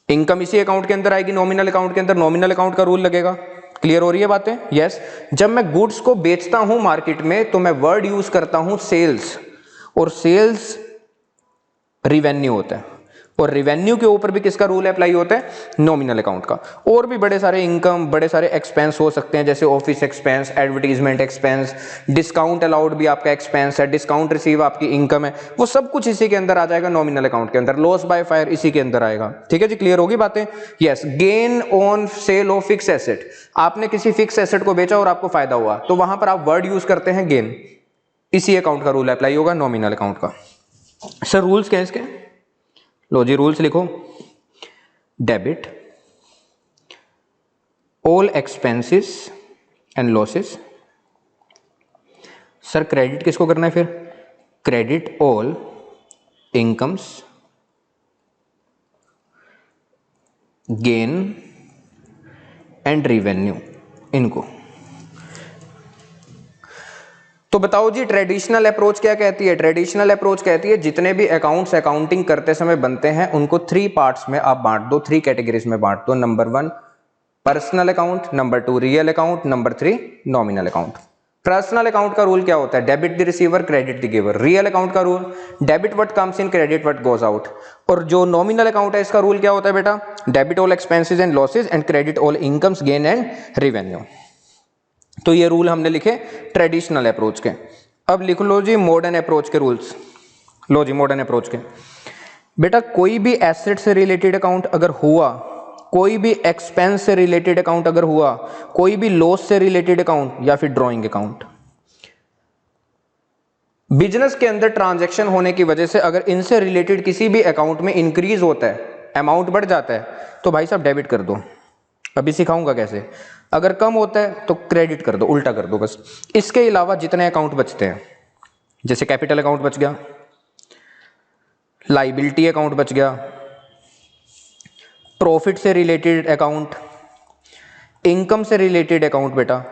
इनकम इसी अकाउंट के अंदर आएगी, नॉमिनल अकाउंट के अंदर, नॉमिनल अकाउंट का रूल लगेगा। क्लियर हो रही है बातें? यस। जब मैं गुड्स को बेचता हूं मार्केट में तो मैं वर्ड यूज करता हूं सेल्स, और सेल्स रिवेन्यू होता है, और रिवेन्यू के ऊपर भी किसका रूल अप्लाई होता है, नॉमिनल अकाउंट का। और भी बड़े सारे इनकम, बड़े सारे एक्सपेंस हो सकते हैं, जैसे office expense, advertisement expense, discount allowed भी आपका एक्सपेंस है, डिस्काउंट रिसीव आपकी इनकम है, वो सब कुछ इसी के अंदर आ जाएगा, नॉमिनल अकाउंट के अंदर। लॉस बाय फायर इसी के अंदर आएगा। ठीक है जी, क्लियर होगी बातें? Yes. Gain on sale of fix asset, आपने किसी फिक्स एसेट को बेचा और आपको फायदा हुआ, तो वहां पर आप वर्ड यूज करते हैं गेन, इसी अकाउंट का रूल अप्लाई होगा, नॉमिनल अकाउंट का। सर रूल्स क्या है इसके? लो जी रूल्स लिखो। Debit all expenses and losses. Sir credit किसको करना है फिर? Credit all incomes, gain and revenue, इनको। तो बताओ जी ट्रेडिशनल अप्रोच क्या कहती है? ट्रेडिशनल अप्रोच कहती है जितने भी अकाउंट्स अकाउंटिंग करते समय बनते हैं उनको 3 पार्ट्स में आप बांट दो, 3 कैटेगरीज में बांट दो। Number 1 personal account, number 2 real account, number 3 nominal account. Personal account का रूल क्या होता है? Debit the receiver, credit the giver. Real account का rule debit what comes in, credit what goes out. और जो नॉमिनल अकाउंट है इसका rule क्या होता है बेटा? Debit all expenses and losses and credit all incomes, gain and revenue. तो ये रूल हमने लिखे ट्रेडिशनल अप्रोच के। अब लिख लो जी मॉडर्न अप्रोच के रूल्स। लो जी मॉडर्न अप्रोच के बेटा, कोई भी एसेट से रिलेटेड अकाउंट अगर हुआ, कोई भी एक्सपेंस से रिलेटेड अकाउंट अगर हुआ, कोई भी लॉस से रिलेटेड अकाउंट या फिर ड्रॉइंग अकाउंट, बिजनेस के अंदर ट्रांजैक्शन होने की वजह से अगर इनसे रिलेटेड किसी भी अकाउंट में इंक्रीज होता है, अमाउंट बढ़ जाता है, तो भाई साहब डेबिट कर दो। अभी सिखाऊंगा कैसे। अगर कम होता है तो क्रेडिट कर दो, उल्टा कर दो बस। इसके अलावा जितने अकाउंट बचते हैं, जैसे कैपिटल अकाउंट बच गया, लाइबिलिटी अकाउंट बच गया, प्रॉफिट से रिलेटेड अकाउंट, इनकम से रिलेटेड अकाउंट बेटा,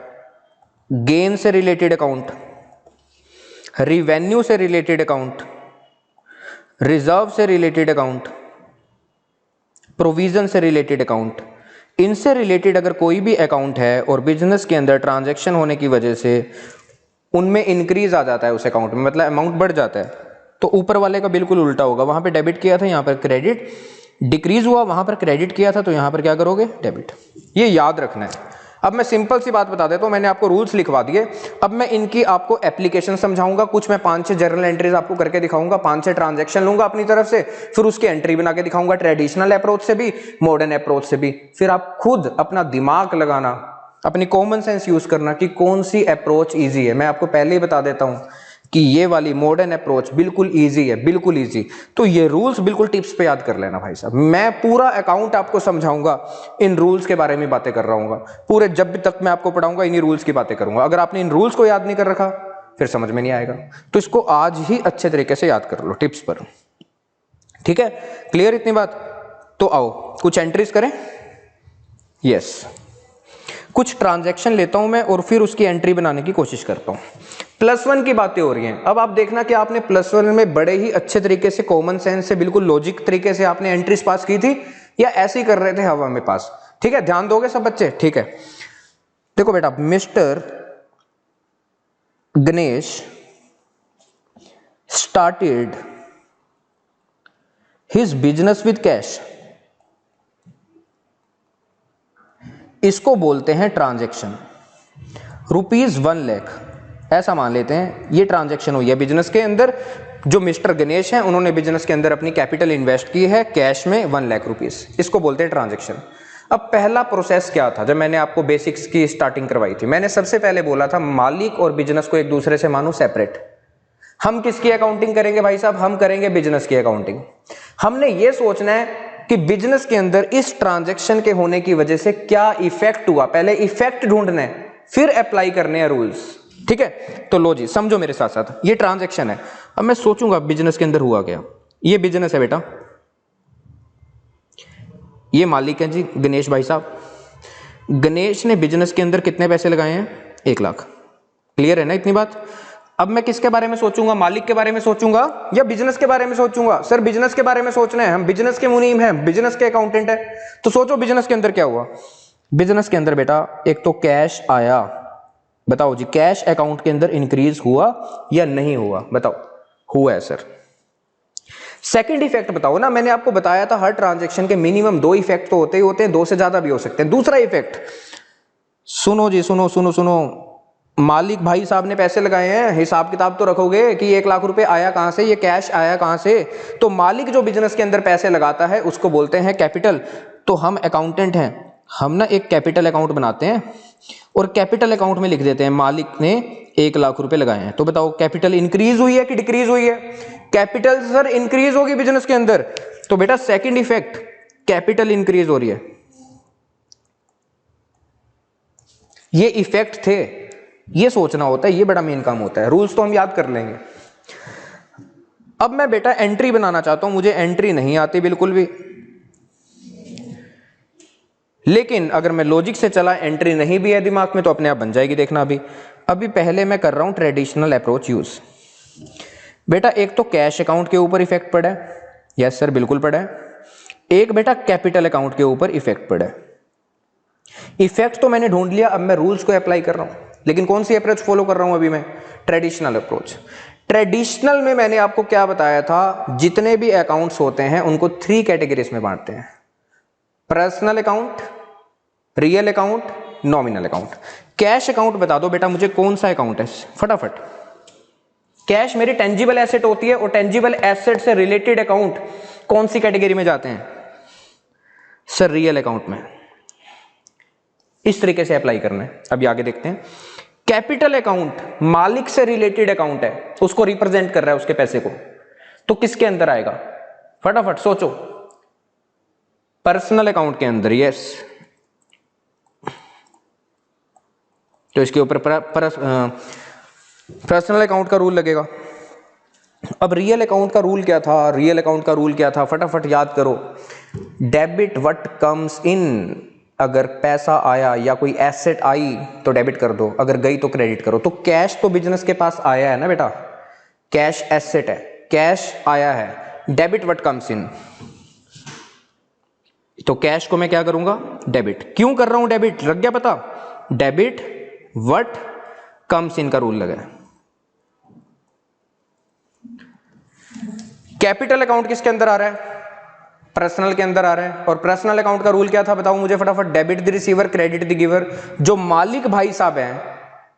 गेन से रिलेटेड अकाउंट, रिवेन्यू से रिलेटेड अकाउंट, रिजर्व से रिलेटेड अकाउंट, प्रोविजन से रिलेटेड अकाउंट, इनसे रिलेटेड अगर कोई भी अकाउंट है और बिजनेस के अंदर ट्रांजैक्शन होने की वजह से उनमें इंक्रीज आ जाता है उस अकाउंट में, मतलब अमाउंट बढ़ जाता है, तो ऊपर वाले का बिल्कुल उल्टा होगा। वहां पे डेबिट किया था, यहां पर क्रेडिट, डिक्रीज हुआ वहां पर क्रेडिट किया था, तो यहां पर क्या करोगे? डेबिट। ये याद रखना है। अब मैं सिंपल सी बात बता देता हूं, मैंने आपको रूल्स लिखवा दिए, अब मैं इनकी आपको एप्लीकेशन समझाऊंगा। कुछ मैं 5-6 जर्नल एंट्रीज आपको करके दिखाऊंगा, 5-6 ट्रांजैक्शन लूंगा अपनी तरफ से, फिर उसकी एंट्री बना के दिखाऊंगा, ट्रेडिशनल अप्रोच से भी, मॉडर्न अप्रोच से भी। फिर आप खुद अपना दिमाग लगाना, अपनी कॉमन सेंस यूज करना कि कौन सी अप्रोच ईजी है। मैं आपको पहले ही बता देता हूं कि ये वाली मॉडर्न अप्रोच बिल्कुल इजी है, बिल्कुल इजी। तो ये रूल्स बिल्कुल टिप्स पे याद कर लेना भाई साहब। मैं पूरा अकाउंट आपको समझाऊंगा, इन रूल्स के बारे में बातें कर रहा हूँ पूरे, जब भी तक मैं आपको पढ़ाऊंगा इन्हीं रूल्स की बातें करूंगा। अगर आपने इन रूल्स को याद नहीं कर रखा फिर समझ में नहीं आएगा, तो इसको आज ही अच्छे तरीके से याद कर लो टिप्स पर। ठीक है, क्लियर इतनी बात? तो आओ कुछ एंट्रीज करें। यस, कुछ ट्रांजैक्शन लेता हूं मैं और फिर उसकी एंट्री बनाने की कोशिश करता हूं। +1 की बातें हो रही हैं। अब आप देखना कि आपने +1 में बड़े ही अच्छे तरीके से, कॉमन सेंस से, बिल्कुल लॉजिक तरीके से आपने एंट्रीज पास की थी, या ऐसे ही कर रहे थे हवा में पास? ठीक है, ध्यान दोगे सब बच्चे? ठीक है, देखो बेटा, mister Ganesh started his business with cash, इसको बोलते हैं ट्रांजैक्शन। ₹1 लाख ऐसा मान लेते हैं, ये ट्रांजैक्शन हुई है बिजनेस के अंदर। जो मिस्टर गणेश हैं उन्होंने बिजनेस के अंदर अपनी कैपिटल इन्वेस्ट की है कैश में ₹1 लाख, इसको बोलते हैं ट्रांजैक्शन। अब पहला प्रोसेस क्या था? जब मैंने आपको बेसिक्स की स्टार्टिंग करवाई थी, मैंने सबसे पहले बोला था मालिक और बिजनेस को एक दूसरे से मानो सेपरेट। हम किसकी अकाउंटिंग करेंगे भाई साहब? हम करेंगे बिजनेस की अकाउंटिंग। हमने ये सोचना है कि बिजनेस के अंदर इस ट्रांजैक्शन के होने की वजह से क्या इफेक्ट हुआ, पहले इफेक्ट ढूंढने फिर अप्लाई करने हैं रूल्स। ठीक है, तो लो जी समझो मेरे साथ साथ, ये ट्रांजैक्शन है। अब मैं सोचूंगा बिजनेस के अंदर हुआ क्या। ये बिजनेस है बेटा, ये मालिक है जी गणेश भाई साहब। गणेश ने बिजनेस के अंदर कितने पैसे लगाए हैं? 1 लाख। क्लियर है ना इतनी बात? अब मैं किसके बारे में सोचूंगा, मालिक के बारे में सोचूंगा या बिजनेस के बारे में सोचूंगा? सर बिजनेस के बारे में सोचना है, हम बिजनेस के मुनीम हैं, बिजनेस के अकाउंटेंट है। तो सोचो बिजनेस के अंदर क्या हुआ। बिजनेस के अंदर बेटा एक तो कैश आया, बताओ जी कैश अकाउंट के अंदर इंक्रीज हुआ या नहीं हुआ? बताओ। हुआ है सर। सेकंड इफेक्ट बताओ ना, मैंने आपको बताया था हर ट्रांजैक्शन के मिनिमम 2 इफेक्ट तो होते ही होते हैं, 2 से ज्यादा भी हो सकते हैं। दूसरा इफेक्ट सुनो जी, सुनो सुनो सुनो, मालिक भाई साहब ने पैसे लगाए हैं, हिसाब किताब तो रखोगे कि 1 लाख रुपए आया कहां से, ये कैश आया कहां से? तो मालिक जो बिजनेस के अंदर पैसे लगाता है उसको बोलते हैं कैपिटल। तो हम अकाउंटेंट हैं, हम ना एक कैपिटल अकाउंट बनाते हैं और कैपिटल अकाउंट में लिख देते हैं मालिक ने 1 लाख रुपए लगाए हैं। तो बताओ कैपिटल इंक्रीज हुई है कि डिक्रीज हुई है? कैपिटल सर इंक्रीज होगी बिजनेस के अंदर। तो बेटा सेकंड इफेक्ट, कैपिटल इंक्रीज हो रही है। ये इफेक्ट थे, ये सोचना होता है, ये बड़ा मेन काम होता है। रूल्स तो हम याद कर लेंगे। अब मैं बेटा एंट्री बनाना चाहता हूं, मुझे एंट्री नहीं आती बिल्कुल भी, लेकिन अगर मैं लॉजिक से चला, एंट्री नहीं भी है दिमाग में तो अपने आप बन जाएगी, देखना। अभी पहले मैं कर रहा हूं ट्रेडिशनल अप्रोच यूज। बेटा एक तो कैश अकाउंट के ऊपर इफेक्ट पड़ा है, यस सर बिल्कुल पड़ा है। एक बेटा कैपिटल अकाउंट के ऊपर इफेक्ट पड़ा है। इफेक्ट तो मैंने ढूंढ लिया, अब मैं रूल्स को अप्लाई कर रहा हूं। लेकिन कौन सी अप्रोच फॉलो कर रहा हूं अभी मैं? Traditional approach. ट्रेडिशनल में मैंने आपको क्या बताया था, जितने भी अकाउंट्स होते हैं उनको 3 कैटेगरीज में बांटते हैं। Personal account, real account, nominal account. Cash account बता दो बेटा मुझे कौन सा अकाउंट है फटाफट। कैश मेरी टेंजिबल एसेट होती है और टेंजिबल एसेट से रिलेटेड अकाउंट कौन सी कैटेगरी में जाते हैं? सर रियल अकाउंट में। इस तरीके से अप्लाई करना है। अभी आगे देखते हैं। कैपिटल अकाउंट मालिक से रिलेटेड अकाउंट है, उसको रिप्रेजेंट कर रहा है उसके पैसे को, तो किसके अंदर आएगा? फटाफट सोचो। पर्सनल अकाउंट के अंदर, यस। तो इसके ऊपर पर्सनल अकाउंट का रूल लगेगा। अब रियल अकाउंट का रूल क्या था? रियल अकाउंट का रूल क्या था? फटाफट याद करो। डेबिट व्हाट कम्स इन। अगर पैसा आया या कोई एसेट आई तो डेबिट कर दो, अगर गई तो क्रेडिट करो। तो कैश तो बिजनेस के पास आया है ना बेटा, कैश एसेट है, कैश आया है। डेबिट व्हाट कम्स इन, तो कैश को मैं क्या करूंगा? डेबिट। क्यों कर रहा हूं डेबिट? लग गया पता? डेबिट व्हाट कम्स इन का रूल लगा है। कैपिटल अकाउंट किसके अंदर आ रहा है? पर्सनल के अंदर आ रहा है। और पर्सनल अकाउंट का रूल क्या था बताओ मुझे फटाफट? Debit the receiver, credit the giver. जो मालिक भाई साहब हैं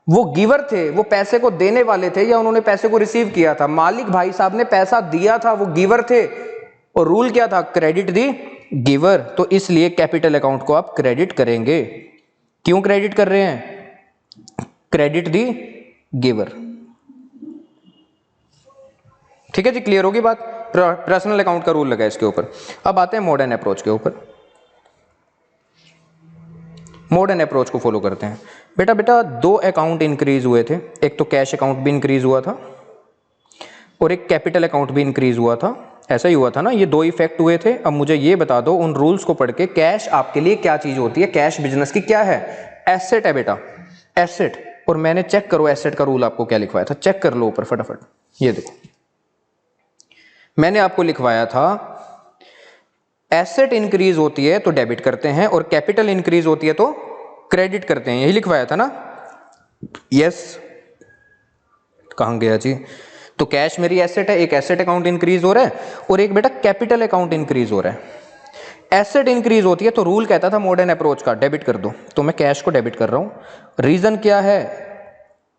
वो गिवर थे, वो पैसे को देने वाले थे या उन्होंने पैसे को रिसीव किया था? मालिक भाई साहब ने पैसा दिया था, वो गिवर थे। और रूल क्या था? क्रेडिट दी गिवर। तो इसलिए कैपिटल अकाउंट को आप क्रेडिट करेंगे। क्यों क्रेडिट कर रहे हैं? क्रेडिट दी गिवर। ठीक है जी, क्लियर होगी बात? पर्सनल अकाउंट का रूल लगा इसके ऊपर। अब आते हैं मॉडर्न अप्रोच के ऊपर। मॉडर्न अप्रोच को फॉलो करते हैं। बेटा 2 अकाउंट इंक्रीज हुए थे, एक तो कैश अकाउंट भी इंक्रीज हुआ था और एक कैपिटल अकाउंट भी इंक्रीज हुआ था। ऐसा ही हुआ था ना, ये 2 इफेक्ट हुए थे। अब मुझे ये बता दो उन रूल्स को पढ़ के, कैश आपके लिए क्या चीज होती है? कैश बिजनेस की क्या है? एसेट है बेटा, एसेट। और मैंने चेक करो एसेट का रूल आपको क्या लिखवाया था, चेक कर लो ऊपर फटाफट। ये देखो मैंने आपको लिखवाया था, एसेट इंक्रीज होती है तो डेबिट करते हैं और कैपिटल इंक्रीज होती है तो क्रेडिट करते हैं। यही लिखवाया था ना? यस। कहां गया जी? तो कैश मेरी एसेट है, एक एसेट अकाउंट इंक्रीज हो रहा है और एक बेटा कैपिटल अकाउंट इंक्रीज हो रहा है। एसेट इंक्रीज होती है तो रूल कहता था मॉडर्न अप्रोच का, डेबिट कर दो। तो मैं कैश को डेबिट कर रहा हूं। रीजन क्या है?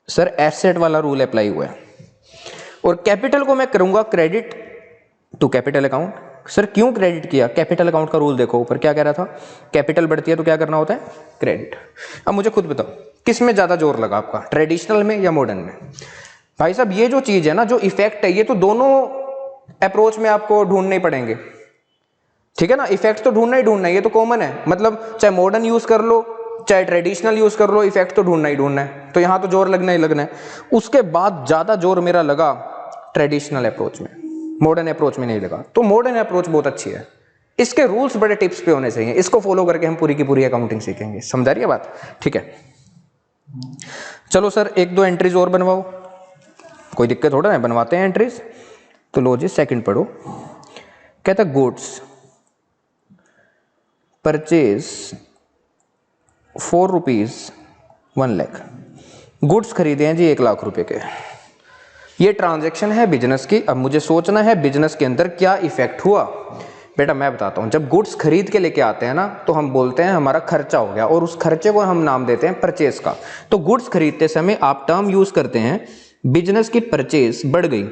सर एसेट वाला रूल अप्लाई हुआ है। और कैपिटल को मैं करूंगा credit to capital account. Sir क्यों क्रेडिट किया? कैपिटल अकाउंट का रूल देखो ऊपर क्या कह रहा था, कैपिटल बढ़ती है तो क्या करना होता है? क्रेडिट। अब मुझे खुद बताओ किस में ज्यादा जोर लगा आपका, ट्रेडिशनल में या मॉडर्न में? भाई साहब ये जो चीज है ना, जो इफेक्ट है, ये तो दोनों अप्रोच में आपको ढूंढने पड़ेंगे। ठीक है ना, इफेक्ट तो ढूंढना ही ढूंढना है, ये तो कॉमन है, मतलब चाहे मॉडर्न यूज कर लो चाहे ट्रेडिशनल यूज कर लो, इफेक्ट तो ढूंढना ही ढूंढना है। तो यहां तो जोर लगना ही लगना है। उसके बाद ज्यादा जोर मेरा लगा ट्रेडिशनल अप्रोच में, मॉडर्न अप्रोच में नहीं लगा। तो मॉडर्न अप्रोच बहुत अच्छी है, इसके रूल्स बड़े टिप्स पे होने चाहिए, इसको फॉलो करके हम पूरी की पूरी अकाउंटिंग सीखेंगे। समझा रही है बात? ठीक है, चलो सर एक दो एंट्रीज और बनवाओ, कोई दिक्कत थोड़ा है, बनवाते हैं एंट्रीज। तो लो जी सेकंड पढ़ो, कहता goods purchase 4 rupees 1 lakh, goods खरीदे हैं जी 1 लाख रुपए के। ये ट्रांजैक्शन है बिजनेस की। अब मुझे सोचना है बिजनेस के अंदर क्या इफेक्ट हुआ। बेटा मैं बताता हूं, जब गुड्स खरीद के लेके आते हैं ना तो हम बोलते हैं हमारा खर्चा हो गया, और उस खर्चे को हम नाम देते हैं परचेज का। तो गुड्स खरीदते समय आप टर्म यूज करते हैं बिजनेस की परचेज बढ़ गई,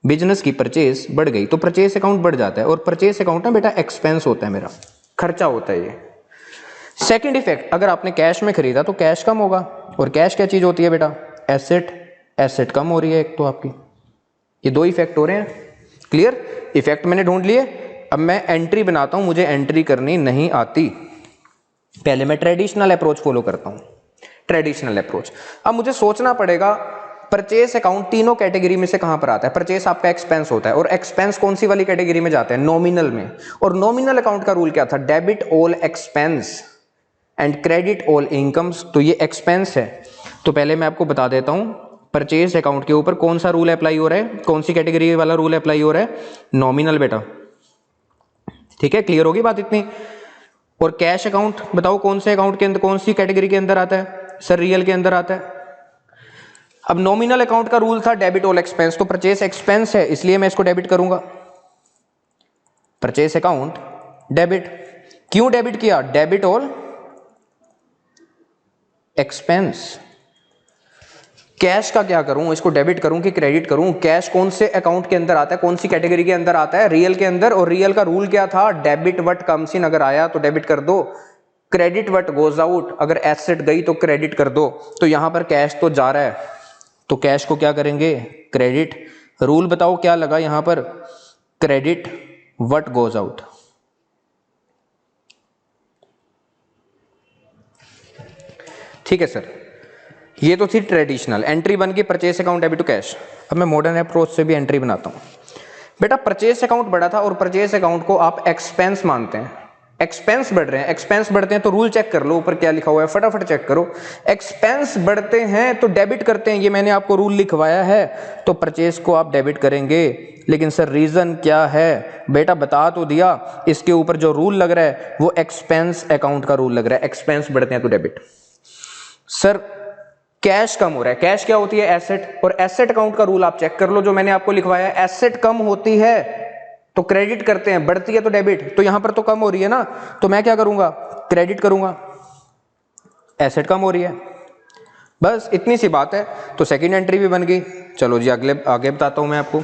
बिजनेस की परचेज बढ़ गई तो परचेज अकाउंट बढ़ जाता है, और परचेज अकाउंट ना बेटा एक्सपेंस होता है, मेरा खर्चा होता है ये। सेकंड इफेक्ट, अगर आपने कैश में खरीदा तो कैश कम होगा, और कैश क्या चीज होती है बेटा? एसेट, एसेट कम हो रही है एक तो आपकी। ये दो इफेक्ट हो रहे हैं, क्लियर? इफेक्ट मैंने ढूंढ लिए। अब मैं एंट्री बनाता हूं, मुझे एंट्री करनी नहीं आती, पहले मैं ट्रेडिशनल अप्रोच फॉलो करता हूं, ट्रेडिशनल अप्रोच। अब मुझे सोचना पड़ेगा परचेस अकाउंट तीनों कैटेगरी में से कहां पर आता है। परचेस आपका एक्सपेंस होता है, और एक्सपेंस कौन सी वाली कैटेगरी में जाता है? नॉमिनल में। और नॉमिनल अकाउंट का रूल क्या था? Debit all expense and credit all incomes. तो ये एक्सपेंस है, तो पहले मैं आपको बता देता हूं परचेज अकाउंट के ऊपर कौन सा रूल अप्लाई हो रहा है, कौन सी कैटेगरी वाला रूल अप्लाई हो रहा है? नॉमिनल बेटा, ठीक है, क्लियर होगी बात इतनी। और कैश अकाउंट बताओ कौन से अकाउंट के अंदर, कौन सी कैटेगरी के अंदर आता है? सर रियल के अंदर आता है। अब नॉमिनल अकाउंट का रूल था डेबिट ऑल एक्सपेंस, तो परचेज एक्सपेंस है इसलिए मैं इसको डेबिट करूंगा, परचेज अकाउंट डेबिट। क्यों डेबिट किया? Debit all expense. कैश का क्या करूं, इसको डेबिट करूं कि क्रेडिट करूं? कैश कौन से अकाउंट के अंदर आता है, कौन सी कैटेगरी के अंदर आता है? रियल के अंदर। और रियल का रूल क्या था? डेबिट वट कम्स इन, अगर आया तो डेबिट कर दो, क्रेडिट वट गोज आउट, अगर एसेट गई तो क्रेडिट कर दो। तो यहां पर कैश तो जा रहा है, तो कैश को क्या करेंगे? क्रेडिट। रूल बताओ क्या लगा यहां पर? Credit what goes out. ठीक है सर, ये तो थी ट्रेडिशनल एंट्री बन गई, purchase account debit to cash. अब मैं मॉडर्न अप्रोच से भी एंट्री बनाता हूं। बेटा परचेस अकाउंट बढ़ा था, और परचेस अकाउंट को आप एक्सपेंस मानते हैं, एक्सपेंस बढ़ रहे हैं, एक्सपेंस बढ़ते हैं तो रूल चेक कर लो, ऊपर क्या लिखा हुआ है फटाफट चेक करो। एक्सपेंस बढ़ते हैं तो डेबिट करते हैं, ये मैंने आपको रूल लिखवाया है, तो परचेस को आप डेबिट करेंगे। लेकिन सर रीजन क्या है? बेटा बता तो दिया, इसके ऊपर जो रूल लग रहा है वो एक्सपेंस अकाउंट का रूल लग रहा है, एक्सपेंस बढ़ते हैं तो डेबिट। सर कैश कम हो रहा है, कैश क्या होती है? एसेट, और एसेट अकाउंट का रूल आप चेक कर लो जो मैंने आपको लिखवाया है, एसेट कम होती है तो क्रेडिट करते हैं, बढ़ती है तो डेबिट। तो यहां पर तो कम हो रही है ना, तो मैं क्या करूंगा? क्रेडिट करूंगा, एसेट कम हो रही है, बस इतनी सी बात है। तो सेकंड एंट्री भी बन गई। चलो जी अगले आगे बताता हूं मैं आपको,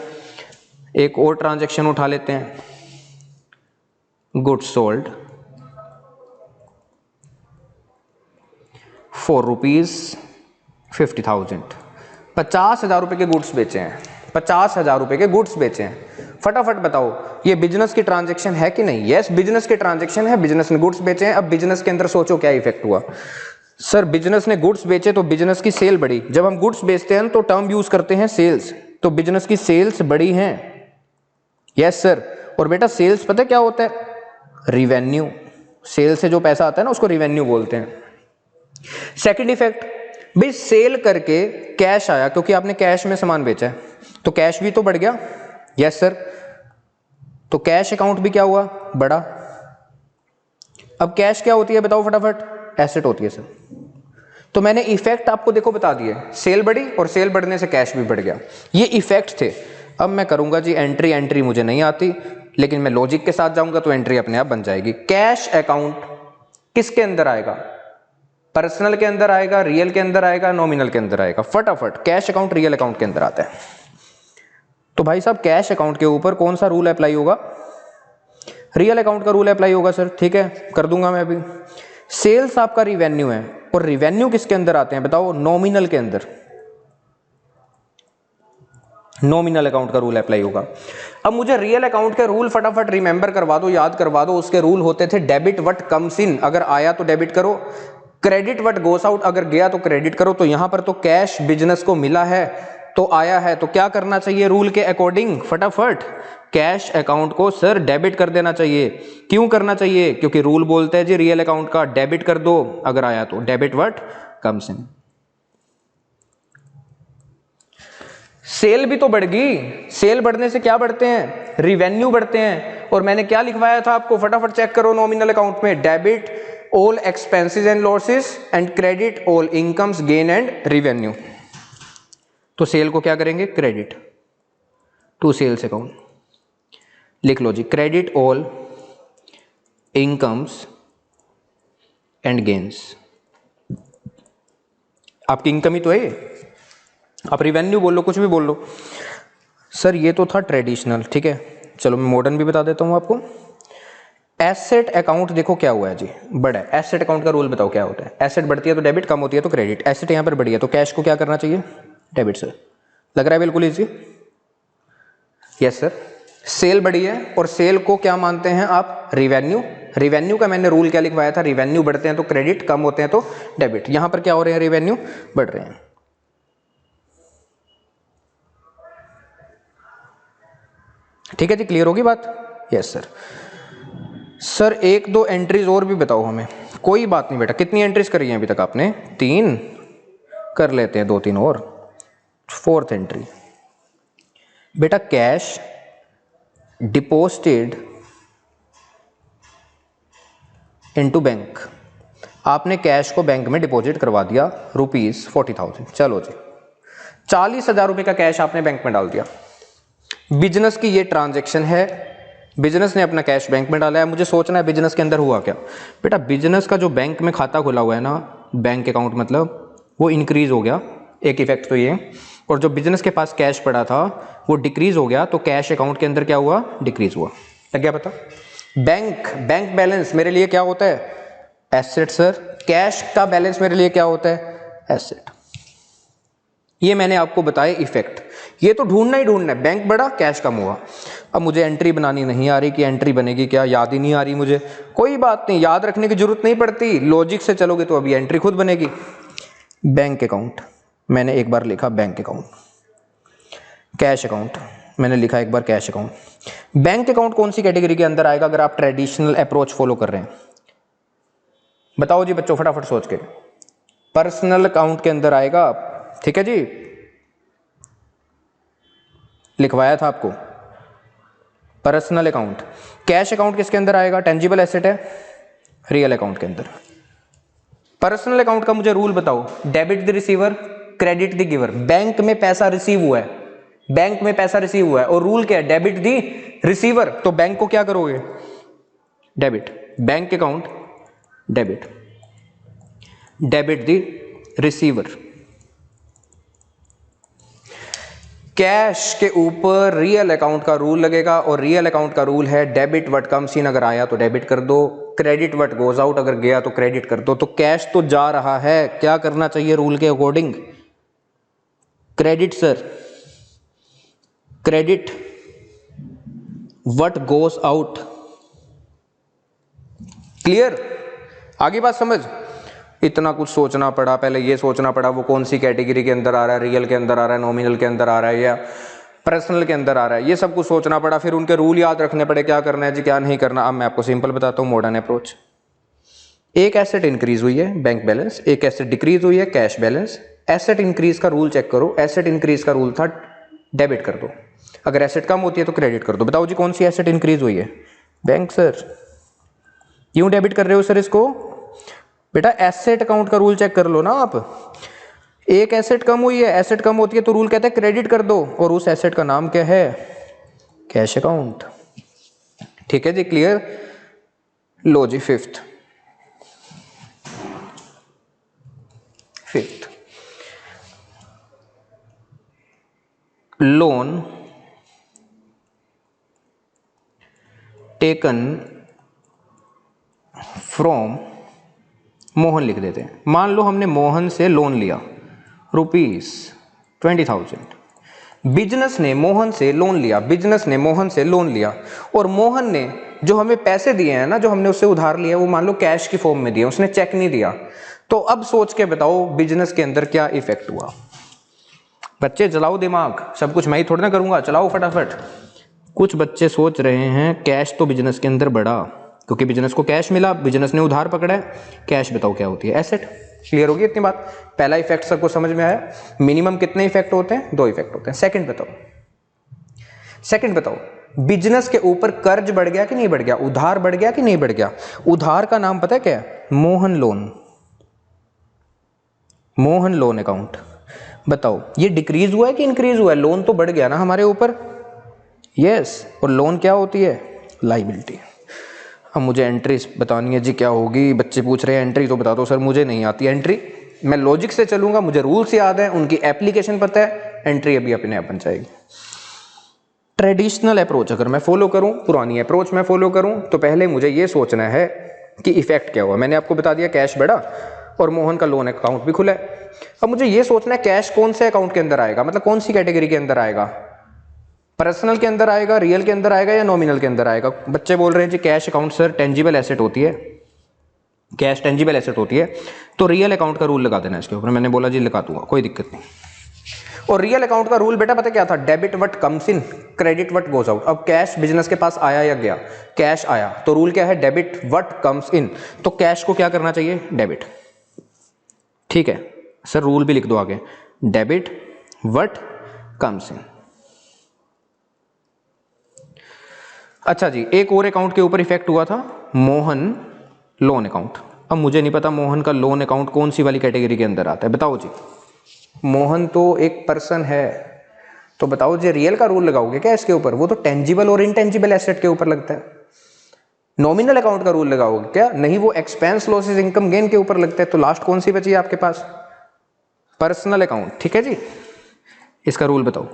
एक और ट्रांजैक्शन उठा लेते हैं। गुड्स सोल्ड 4 रुपीज 50,000, 50,000 रुपए के गुड्स बेचे हैं, 50,000 रुपए के गुड्स बेचे हैं। फटाफट बताओ ये बिजनेस की ट्रांजैक्शन है कि नहीं? यस बिजनेस की ट्रांजैक्शन है, बिजनेस ने गुड्स बेचे हैं। अब बिजनेस के अंदर सोचो क्या इफेक्ट हुआ। सर बिजनेस ने गुड्स बेचे तो बिजनेस की सेल बढ़ी। जब हम गुड्स बेचते हैं तो टर्म यूज करते हैं सेल्स, तो बिजनेस की सेल्स बढ़ी हैं। Yes sir. और बेटा सेल्स पता क्या होता है? रिवेन्यू। सेल से जो पैसा आता है ना उसको रिवेन्यू बोलते हैं। सेकंड इफेक्ट, भाई सेल करके कैश आया, क्योंकि आपने कैश में सामान बेचा है तो कैश भी तो बढ़ गया। Yes sir. तो कैश अकाउंट भी क्या हुआ? बढ़ा। अब कैश क्या होती है बताओ फटाफट? एसेट होती है सर। तो मैंने इफेक्ट आपको देखो बता दिए, सेल बढ़ी और सेल बढ़ने से कैश भी बढ़ गया, ये इफेक्ट थे। अब मैं करूंगा जी एंट्री, एंट्री मुझे नहीं आती लेकिन मैं लॉजिक के साथ जाऊंगा तो एंट्री अपने आप बन जाएगी। कैश अकाउंट किसके अंदर आएगा? पर्सनल के अंदर आएगा, रियल के अंदर आएगा, नॉमिनल के अंदर आएगा? फटाफट कैश अकाउंट रियल अकाउंट के अंदर आता है। तो भाई साहब कैश अकाउंट के ऊपर कौन सा रूल अप्लाई होगा? रियल अकाउंट का रूल अप्लाई होगा सर। ठीक है कर दूंगा मैं अभी। सेल्स आपका रिवेन्यू है, और रिवेन्यू किसके अंदर आते हैं बताओ? नॉमिनल के अंदर। नॉमिनल अकाउंट का रूल अप्लाई होगा। अब मुझे रियल अकाउंट के रूल फटाफट रिमेंबर करवा दो, याद करवा दो। उसके रूल होते थे डेबिट व्हाट कम्स इन, अगर आया तो डेबिट करो, क्रेडिट व्हाट गोस आउट, अगर गया तो क्रेडिट करो। तो यहां पर तो कैश बिजनेस को मिला है तो आया है, तो क्या करना चाहिए रूल के अकॉर्डिंग, फटाफट कैश अकाउंट को सर डेबिट कर देना चाहिए। क्यों करना चाहिए? क्योंकि रूल बोलते हैं जी रियल अकाउंट का डेबिट कर दो अगर आया तो, debit what comes in. Sale भी तो बढ़ गई, सेल बढ़ने से क्या बढ़ते हैं? रिवेन्यू बढ़ते हैं। और मैंने क्या लिखवाया था आपको, फटाफट चेक करो नॉमिनल अकाउंट में, debit all expenses and losses and credit all incomes gain and revenue. तो सेल को क्या करेंगे? क्रेडिट टू सेल्स अकाउंट, लिख लो जी, credit all incomes and gains. आपकी इनकम ही तो है ये, आप रिवेन्यू बोल लो, कुछ भी बोल लो। सर ये तो था ट्रेडिशनल, ठीक है, चलो मैं मॉडर्न भी बता देता हूं आपको। एसेट अकाउंट देखो क्या हुआ है जी, बढ़ा है। एसेट अकाउंट का रूल बताओ क्या होता है? एसेट बढ़ती है तो डेबिट, कम होती है तो क्रेडिट। एसेट यहां पर बढ़ी है तो कैश को क्या करना चाहिए? डेबिट। सर लग रहा है बिल्कुल इजी? Yes sir. सेल बढ़ी है और सेल को क्या मानते हैं आप? रिवेन्यू। रिवेन्यू का मैंने रूल क्या लिखवाया था? रिवेन्यू बढ़ते हैं तो क्रेडिट, कम होते हैं तो डेबिट। यहां पर क्या हो रहे हैं? रिवेन्यू बढ़ रहे हैं। ठीक है जी, क्लियर होगी बात? Yes sir. सर एक दो एंट्रीज और भी बताओ हमें। कोई बात नहीं बेटा, कितनी एंट्रीज करी हैं अभी तक आपने? 3 कर लेते हैं, 2-3 और। 4th एंट्री बेटा, कैश डिपोजिटेड इनटू बैंक। आपने कैश को बैंक में डिपॉजिट करवा दिया ₹40,000। चलो जी, 40,000 रुपए का कैश आपने बैंक में डाल दिया। बिजनेस की ये ट्रांजैक्शन है, बिजनेस ने अपना कैश बैंक में डाला है। मुझे सोचना है बिजनेस के अंदर हुआ क्या। बेटा बिजनेस का जो बैंक में खाता खुला हुआ है ना, बैंक अकाउंट मतलब, वो इंक्रीज हो गया, एक इफेक्ट तो ये। और जो बिजनेस के पास कैश पड़ा था वो डिक्रीज हो गया, तो कैश अकाउंट के अंदर क्या हुआ? डिक्रीज हुआ। लग गया पता? बैंक बैलेंस मेरे लिए क्या होता है? Asset sir. कैश का बैलेंस मेरे लिए क्या होता है? एसेट। ये मैंने आपको बताया इफेक्ट। ये तो ढूंढना ही ढूंढना है, बैंक बढ़ा कैश कम हुआ। अब मुझे एंट्री बनानी नहीं आ रही कि एंट्री बनेगी क्या, याद ही नहीं आ रही मुझे। कोई बात नहीं, याद रखने की जरूरत नहीं पड़ती, लॉजिक से चलोगे तो अभी एंट्री खुद बनेगी। बैंक अकाउंट मैंने एक बार लिखा, बैंक अकाउंट। कैश अकाउंट मैंने लिखा एक बार, कैश अकाउंट। बैंक अकाउंट कौन सी कैटेगरी के अंदर आएगा अगर आप ट्रेडिशनल अप्रोच फॉलो कर रहे हैं? बताओ जी बच्चों, फटाफट सोच के। पर्सनल अकाउंट के अंदर आएगा, ठीक है जी, लिखवाया था आपको पर्सनल अकाउंट। कैश अकाउंट किसके अंदर आएगा? टेंजिबल एसेट है, रियल अकाउंट के अंदर। पर्सनल अकाउंट का मुझे रूल बताओ। Debit the receiver, credit the giver. Bank में पैसा रिसीव हुआ है, बैंक में पैसा रिसीव हुआ है और रूल क्या है? Debit the receiver. तो बैंक को क्या करोगे? Debit. Bank account debit, debit the receiver. Cash के ऊपर रियल अकाउंट का रूल लगेगा और रियल अकाउंट का रूल है डेबिट व्हाट कम्स इन, अगर आया तो डेबिट कर दो, क्रेडिट व्हाट गोज आउट, अगर गया तो क्रेडिट कर दो। तो कैश तो जा रहा है, क्या करना चाहिए रूल के according? Credit sir, credit what goes out. Clear? आगे बात समझ? इतना कुछ सोचना पड़ा, पहले ये सोचना पड़ा वो कौन सी कैटेगरी के अंदर आ रहा है, रियल के अंदर आ रहा है, नॉमिनल के अंदर आ रहा है या पर्सनल के अंदर आ रहा है, ये सब कुछ सोचना पड़ा। फिर उनके रूल याद रखने पड़े, क्या करना है जी क्या नहीं करना। अब मैं आपको सिंपल बताता हूँ, मॉडर्न अप्रोच। एक एसेट इंक्रीज हुई है, बैंक बैलेंस, एक एसेट डिक्रीज हुई है, कैश बैलेंस। एसेट इंक्रीज का रूल चेक करो, एसेट इंक्रीज का रूल था डेबिट कर दो, अगर एसेट कम होती है तो क्रेडिट कर दो। बताओ जी कौन सी एसेट इंक्रीज हुई है? Bank sir. क्यों डेबिट कर रहे हो सर इसको? बेटा एसेट अकाउंट का रूल चेक कर लो ना आप। एक एसेट कम हुई है, एसेट कम होती है तो रूल कहता है क्रेडिट कर दो, और उस एसेट का नाम क्या है? Cash account. ठीक है जी, क्लियर? लो जी, fifth loan taken from Mohan लिख देते हैं। मान लो हमने मोहन से लोन लिया ₹20,000। बिजनेस ने मोहन से लोन लिया, बिजनेस ने मोहन से लोन लिया, और मोहन ने जो हमें पैसे दिए हैं ना, जो हमने उससे उधार लिया, वो मान लो कैश की फॉर्म में दिया, उसने चेक नहीं दिया। तो अब सोच के बताओ बिजनेस के अंदर क्या इफेक्ट हुआ। बच्चे चलाओ दिमाग, सब कुछ मैं ही थोड़ी ना करूंगा, चलाओ फटाफट। कुछ बच्चे सोच रहे हैं कैश तो बिजनेस के अंदर बढ़ा, क्योंकि बिजनेस को कैश मिला, बिजनेस ने उधार पकड़ा है। कैश बताओ क्या होती है, एसेट। क्लियर होगी इतनी बात। पहला इफेक्ट सबको समझ में आया। मिनिमम कितने इफेक्ट होते हैं, 2 इफेक्ट होते हैं। सेकंड बताओ, सेकंड बताओ, बिजनेस के ऊपर कर्ज बढ़ गया कि नहीं बढ़ गया, उधार बढ़ गया कि नहीं बढ़ गया। उधार का नाम पता है क्या है, Mohan loan, Mohan loan account. बताओ ये डिक्रीज हुआ है कि इंक्रीज हुआ है, लोन तो बढ़ गया ना हमारे ऊपर, यस। और लोन क्या होती है, लाइबिलिटी। अब मुझे एंट्री बतानी है जी, क्या होगी। बच्चे पूछ रहे हैं एंट्री तो बता दो सर, मुझे नहीं आती एंट्री, मैं लॉजिक से चलूंगा, मुझे रूल्स याद है, उनकी एप्लीकेशन पता है, एंट्री अभी अपने आप बन जाएगी। ट्रेडिशनल अप्रोच अगर मैं फॉलो करूं, पुरानी अप्रोच मैं फॉलो करूं, तो पहले मुझे ये सोचना है कि इफेक्ट क्या हुआ। मैंने आपको बता दिया कैश बढ़ा और मोहन का लोन अकाउंट भी खुला है। अब मुझे ये सोचना है कैश कौन से अकाउंट के अंदर आएगा, मतलब कौन सी कैटेगरी के अंदर आएगा, पर्सनल के अंदर आएगा, रियल के अंदर आएगा, या नॉमिनल के अंदर आएगा। बच्चे बोल रहे हैं जी cash account sir tangible asset होती है, कैश टेंजिबल एसेट होती है, तो रियल अकाउंट का रूल लगा देना इसके ऊपर। मैंने बोला जी लगा दूंगा, कोई दिक्कत नहीं। और रियल अकाउंट का रूल बेटा पता क्या था, debit what comes in, credit what goes out. अब कैश बिजनेस के पास आया या गया, कैश आया, तो रूल क्या है, डेबिट व्हाट कम्स इन, तो कैश को क्या करना चाहिए, डेबिट। ठीक है सर, रूल भी लिख दो आगे, डेबिट व्हाट कम्स इन। अच्छा जी, एक और अकाउंट के ऊपर इफेक्ट हुआ था, मोहन लोन अकाउंट। अब मुझे नहीं पता मोहन का लोन अकाउंट कौन सी वाली कैटेगरी के अंदर आता है, बताओ जी। मोहन तो एक पर्सन है, तो बताओ जी रियल का रूल लगाओगे क्या इसके ऊपर, वो तो टेंजिबल और इनटेंजिबल एसेट के ऊपर लगता है। नॉमिनल अकाउंट का रूल लगाओगे क्या, नहीं, वो एक्सपेंस लॉसेस इनकम गेन के ऊपर लगता है। तो लास्ट कौन सी बची है आपके पास, पर्सनल अकाउंट। ठीक है जी, इसका रूल बताओ।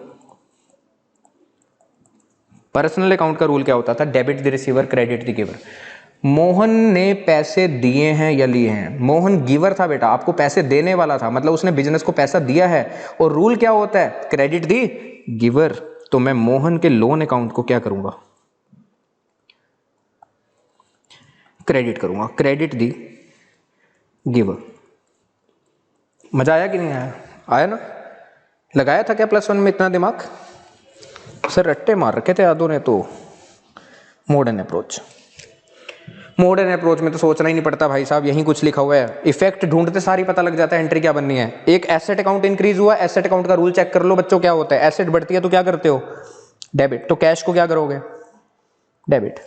पर्सनल अकाउंट का रूल क्या होता था, debit the receiver credit the giver. Mohan ने पैसे दिए हैं या लिए हैं, मोहन गिवर था बेटा, आपको पैसे देने वाला था, मतलब उसने बिजनेस को पैसा दिया है। और रूल क्या होता है, क्रेडिट दी गिवर। तो मैं मोहन के लोन अकाउंट को क्या करूंगा, क्रेडिट करूंगा, क्रेडिट दी गिवर। मजा आया कि नहीं आया, आया ना। लगाया था क्या +1 में इतना दिमाग, सर रट्टे मार रखे थे यादों ने। तो मॉडर्न अप्रोच, मॉडर्न अप्रोच में तो सोचना ही नहीं पड़ता भाई साहब, यहीं कुछ लिखा हुआ है, इफेक्ट ढूंढते सारी पता लग जाता है एंट्री क्या बननी है। एक एसेट अकाउंट इंक्रीज हुआ, एसेट अकाउंट का रूल चेक कर लो बच्चों, क्या होता है, एसेट बढ़ती है तो क्या करते हो, डेबिट, तो कैश को क्या करोगे, डेबिट।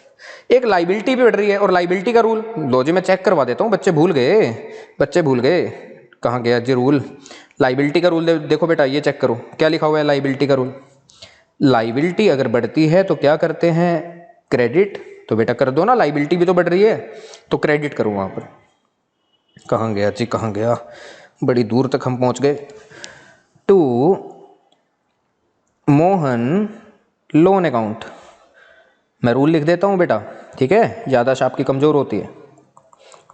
एक लाइबिलिटी भी बढ़ रही है, और लाइबिलिटी का रूल लो जी, मैं चेक करवा देता हूँ, बच्चे भूल गए, बच्चे भूल गए, कहाँ गया जी रूल। लाइबिलिटी का रूल देखो बेटा, ये चेक करो क्या लिखा हुआ है लाइबिलिटी का रूल। लाइबिलिटी अगर बढ़ती है तो क्या करते हैं, क्रेडिट। तो बेटा कर दो ना, लाइबिलिटी भी तो बढ़ रही है, तो क्रेडिट करो वहां पर। कहाँ गया जी, कहाँ गया, बड़ी दूर तक हम पहुंच गए। टू मोहन लोन अकाउंट, मैं रूल लिख देता हूं बेटा, ठीक है, याददाश्त आपकी कमजोर होती है।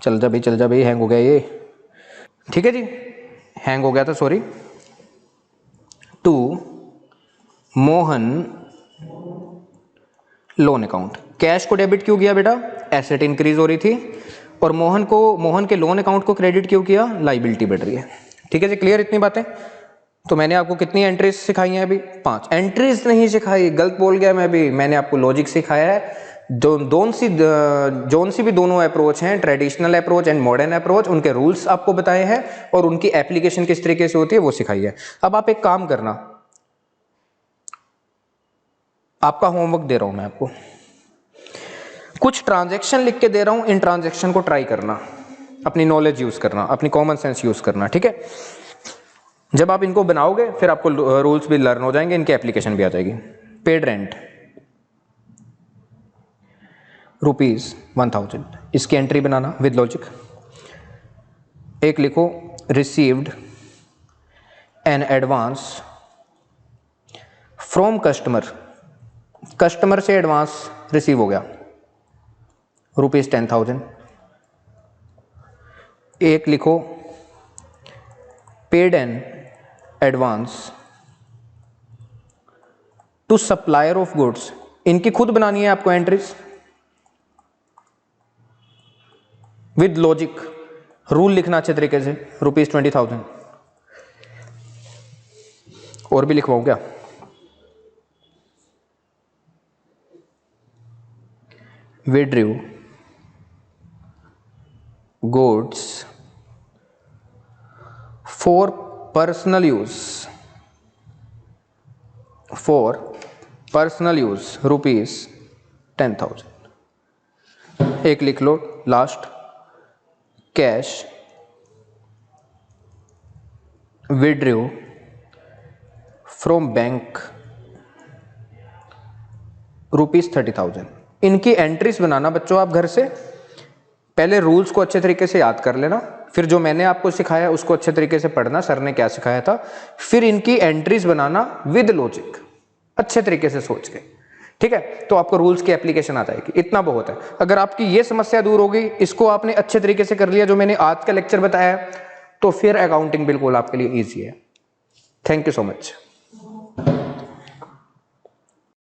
चल जा भाई, चल जा भाई, हैंग हो गया ये, ठीक है जी, हैंग हो गया था, sorry. To Mohan loan account, cash को डेबिट क्यों किया बेटा, एसेट इंक्रीज हो रही थी, और मोहन के लोन अकाउंट को क्रेडिट क्यों किया, लाइबिलिटी बढ़ रही है। ठीक है जी, क्लियर इतनी बातें। तो मैंने आपको कितनी एंट्रीज सिखाई हैं अभी, 5 एंट्रीज नहीं सिखाई, गलत बोल गया मैं भी, मैंने आपको लॉजिक सिखाया है। जोन सी भी दोनों अप्रोच हैं, traditional approach and modern approach, उनके रूल्स आपको बताए हैं और उनकी एप्लीकेशन किस तरीके से होती है वो सिखाई है। अब आप एक काम करना, आपका होमवर्क दे रहा हूं मैं आपको, कुछ ट्रांजैक्शन लिख के दे रहा हूं, इन ट्रांजैक्शन को ट्राई करना, अपनी नॉलेज यूज करना, अपनी कॉमन सेंस यूज करना, ठीक है। जब आप इनको बनाओगे फिर आपको रूल्स भी लर्न हो जाएंगे, इनकी एप्लीकेशन भी आ जाएगी। पेड रेंट ₹1000, इसकी एंट्री बनाना विद लॉजिक। एक लिखो received an advance from customer, customer से एडवांस रिसीव हो गया ₹10,000। एक लिखो paid an advance to supplier of goods, इनकी खुद बनानी है आपको एंट्रीज विद लॉजिक, रूल लिखना अच्छे तरीके से, ₹20,000। और भी लिखवाऊं क्या? Withdrew goods for personal use, ₹10,000। एक लिख लो last, cash withdrew from bank ₹30,000। इनकी एंट्रीज बनाना बच्चों आप घर से, पहले रूल्स को अच्छे तरीके से याद कर लेना, फिर जो मैंने आपको सिखाया उसको अच्छे तरीके से पढ़ना, सर ने क्या सिखाया था, फिर इनकी एंट्रीज बनाना विद लॉजिक, अच्छे तरीके से सोच के, ठीक है? तो आपको रूल्स की एप्लीकेशन आ जाएगी, इतना बहुत है। अगर आपकी ये समस्या दूर हो गई, इसको आपने अच्छे तरीके से कर लिया जो मैंने आज का लेक्चर बताया, तो फिर अकाउंटिंग बिल्कुल आपके लिए ईजी है। Thank you so much.